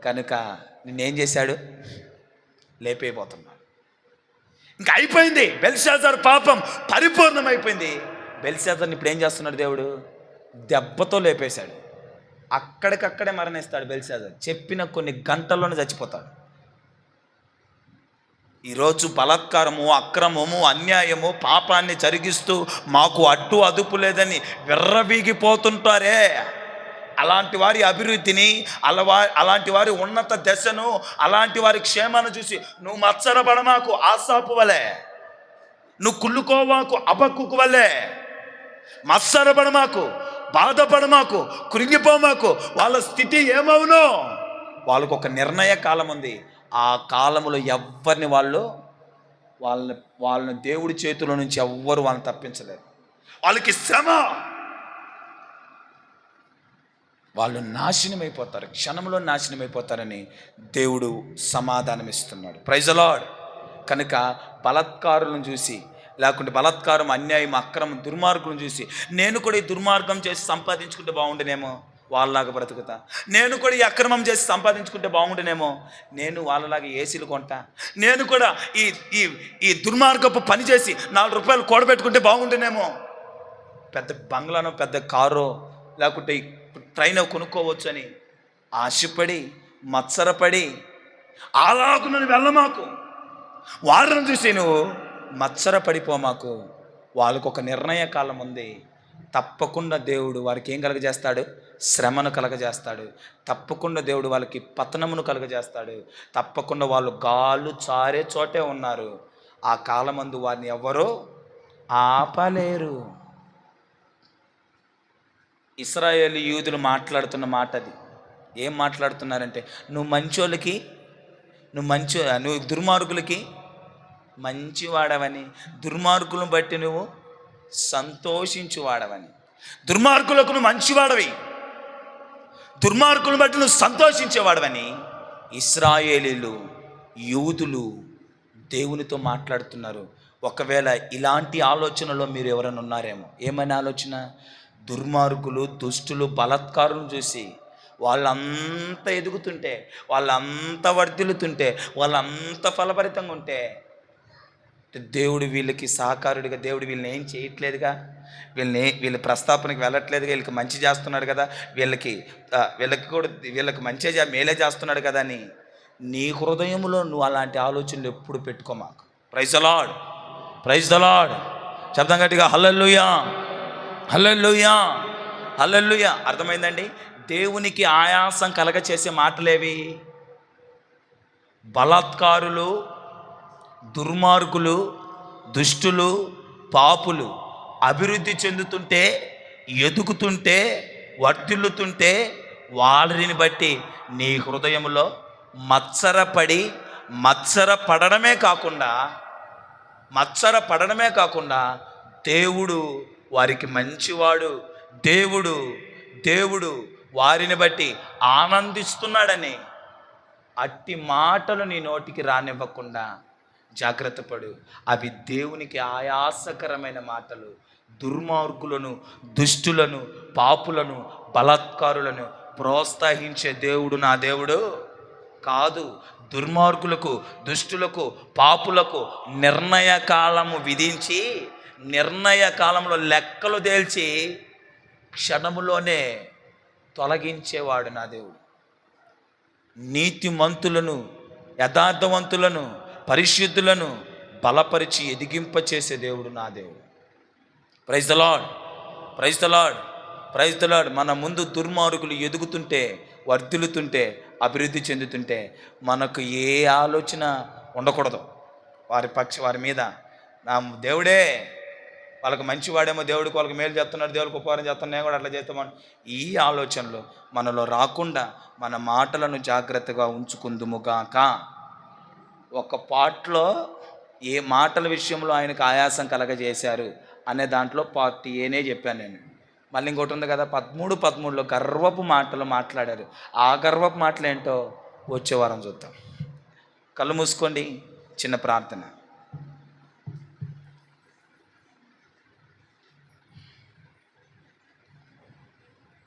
కనుక నిన్నేం చేశాడు? లేపైపోతున్నాడు. ఇంకా అయిపోయింది, బెల్షాజర్ పాపం పరిపూర్ణమైపోయింది. బెల్షాజర్ని ఇప్పుడు ఏం చేస్తున్నాడు దేవుడు? దెబ్బతో లేపేశాడు. అక్కడికక్కడే మరణిస్తాడు బెల్షాజర్. చెప్పిన కొన్ని గంటల్లోనే చచ్చిపోతాడు. ఈరోజు బలాత్కారము, అక్రమము, అన్యాయము, పాపాన్ని జరిగిస్తూ మాకు అడ్డు అదుపు లేదని విర్రవీగిపోతుంటారే, అలాంటి వారి అభివృద్ధిని, అలాంటి వారి ఉన్నత దశను, అలాంటి వారి క్షేమాన్ని చూసి నువ్వు మత్సరపడమాకు ఆసాపు వలె, నువ్వు కుళ్ళుకోవాకు అబక్కుకు వలె, మత్సరపడమాకు, బాధపడమాకు, కృంగిపోమాకు. వాళ్ళ స్థితి ఏమవునో వాళ్ళకు ఒక నిర్ణయ కాలం ఉంది. ఆ కాలంలో ఎవరిని వాళ్ళని దేవుడి చేతిలో నుంచి ఎవ్వరు వాళ్ళని తప్పించలేరు. వాళ్ళకి శ్రమ, వాళ్ళు నాశనమైపోతారు, క్షణంలో నాశనమైపోతారని దేవుడు సమాధానం ఇస్తున్నాడు. Praise the Lord. కనుక బలాత్కారులను చూసి, లేకుంటే బలాత్కారం, అన్యాయం, అక్రమం, దుర్మార్గులను చూసి నేను కూడా ఈ దుర్మార్గం చేసి సంపాదించుకుంటే బాగుండేనేమో, వాళ్ళలాగా బ్రతుకుతా, నేను కూడా ఈ అక్రమం చేసి సంపాదించుకుంటే బాగుండేనేమో, నేను వాళ్ళలాగా ఏసీలు కొంటా, నేను కూడా ఈ దుర్మార్గపు పని చేసి 4 రూపాయలు కూడబెట్టుకుంటే బాగుండేనేమో, పెద్ద బంగ్లానో పెద్ద కారో లేకుంటే ట్రైన్ కొనుక్కోవచ్చు అని ఆశపడి మత్సరపడి అలాగు నన్ను వెళ్ళమాకు, వారిని చూసి నువ్వు మత్సరపడిపోమాకు. వాళ్ళకు ఒక నిర్ణయ కాలం ఉంది. తప్పకుండా దేవుడు వారికి ఏం కలగజేస్తాడు? శ్రమను కలగజేస్తాడు. తప్పకుండా దేవుడు వాళ్ళకి పతనమును కలగజేస్తాడు. తప్పకుండా వాళ్ళు గాలు చారే చోటే ఉన్నారు. ఆ కాలమందు వారిని ఎవ్వరూ ఆపలేరు. ఇశ్రాయేలు యూదులు మాట్లాడుతున్న మాట అది. ఏం మాట్లాడుతున్నారంటే, నువ్వు దుర్మార్గులకి మంచివాడవని, దుర్మార్గులను బట్టి నువ్వు సంతోషించువాడవని. దుర్మార్గులకు నువ్వు మంచివాడవి, దుర్మార్గులను బట్టి నువ్వు సంతోషించేవాడవని ఇశ్రాయేలీలు, యూదులు దేవునితో మాట్లాడుతున్నారు. ఒకవేళ ఇలాంటి ఆలోచనలో మీరు ఎవరైనా ఉన్నారేమో. ఏమైనా ఆలోచన? దుర్మార్గులు, దుష్టులు, బలాత్కారులను చూసి వాళ్ళంతా ఎదుగుతుంటే, వాళ్ళంతా వర్ధిల్లుతుంటే, వాళ్ళంతా ఫలభరితంగా ఉంటే దేవుడు వీళ్ళకి సహకారుడిగా, దేవుడు వీళ్ళని ఏం చేయట్లేదుగా, వీళ్ళ ప్రస్తాపనకి వెళ్ళట్లేదుగా, వీళ్ళకి మంచి చేస్తున్నాడు కదా, వీళ్ళకి మంచిగా మేలే చేస్తున్నాడు కదా అని నీ హృదయంలో నువ్వు అలాంటి ఆలోచనలు ఎప్పుడు పెట్టుకోమాకు. Praise the Lord, praise the Lord. శబ్దం గట్టిగా హల్లెలూయా, హల్లెలూయా, హల్లెలూయా. అర్థమైందండి? దేవునికి ఆయాసం కలగ చేసే మాటలేవి? బలాత్కారులు, దుర్మార్గులు, దుష్టులు, పాపులు అభివృద్ధి చెందుతుంటే, ఎదుగుతుంటే, వర్ధిల్లుతుంటే వాళ్ళని బట్టి నీ హృదయంలో మత్సరపడమే కాకుండా దేవుడు వారికి మంచివాడు, దేవుడు వారిని బట్టి ఆనందిస్తున్నాడని అట్టి మాటలు నీ నోటికి రానివ్వకుండా జాగ్రత్త పడు. అవి దేవునికి ఆయాసకరమైన మాటలు. దుర్మార్గులను, దుష్టులను, పాపులను, బలాత్కారులను ప్రోత్సహించే దేవుడు నా దేవుడు కాదు. దుర్మార్గులకు, దుష్టులకు, పాపులకు నిర్ణయ కాలము విధించి, నిర్ణయ కాలంలో లెక్కలు తేల్చి క్షణములోనే తొలగించేవాడు నా దేవుడు. నీతిమంతులను, యథార్థవంతులను, పరిశుద్ధులను బలపరిచి ఎదిగింపచేసే దేవుడు నా దేవుడు. Praise the Lord, praise the Lord, praise the Lord. మన ముందు దుర్మార్గులు ఎదుగుతుంటే, వర్ధిల్లుతుంటే, అభివృద్ధి చెందుతుంటే మనకు ఏ ఆలోచన ఉండకూడదు. వారి మీద నా దేవుడే వాళ్ళకి మంచివాడేమో, దేవుడికి వాళ్ళకి మేలు చేస్తున్నాడు, దేవుడికి ఉపకారం చేస్తున్నాడు, నేను కూడా అట్లా చేస్తామని ఈ ఆలోచనలు మనలో రాకుండా మన మాటలను జాగ్రత్తగా ఉంచుకుందుముగాక. ఒక పార్ట్లో ఏ మాటల విషయంలో ఆయనకు ఆయాసం కలగజేశారు అనే దాంట్లో పార్ట్ ఏనే చెప్పాను నేను. మళ్ళీ ఇంకోటి ఉంది కదా, 13:13లో గర్వపు మాటలు మాట్లాడారు. ఆ గర్వపు మాటలు ఏంటో వచ్చే వారం చూద్దాం. కళ్ళు మూసుకోండి, చిన్న ప్రార్థన.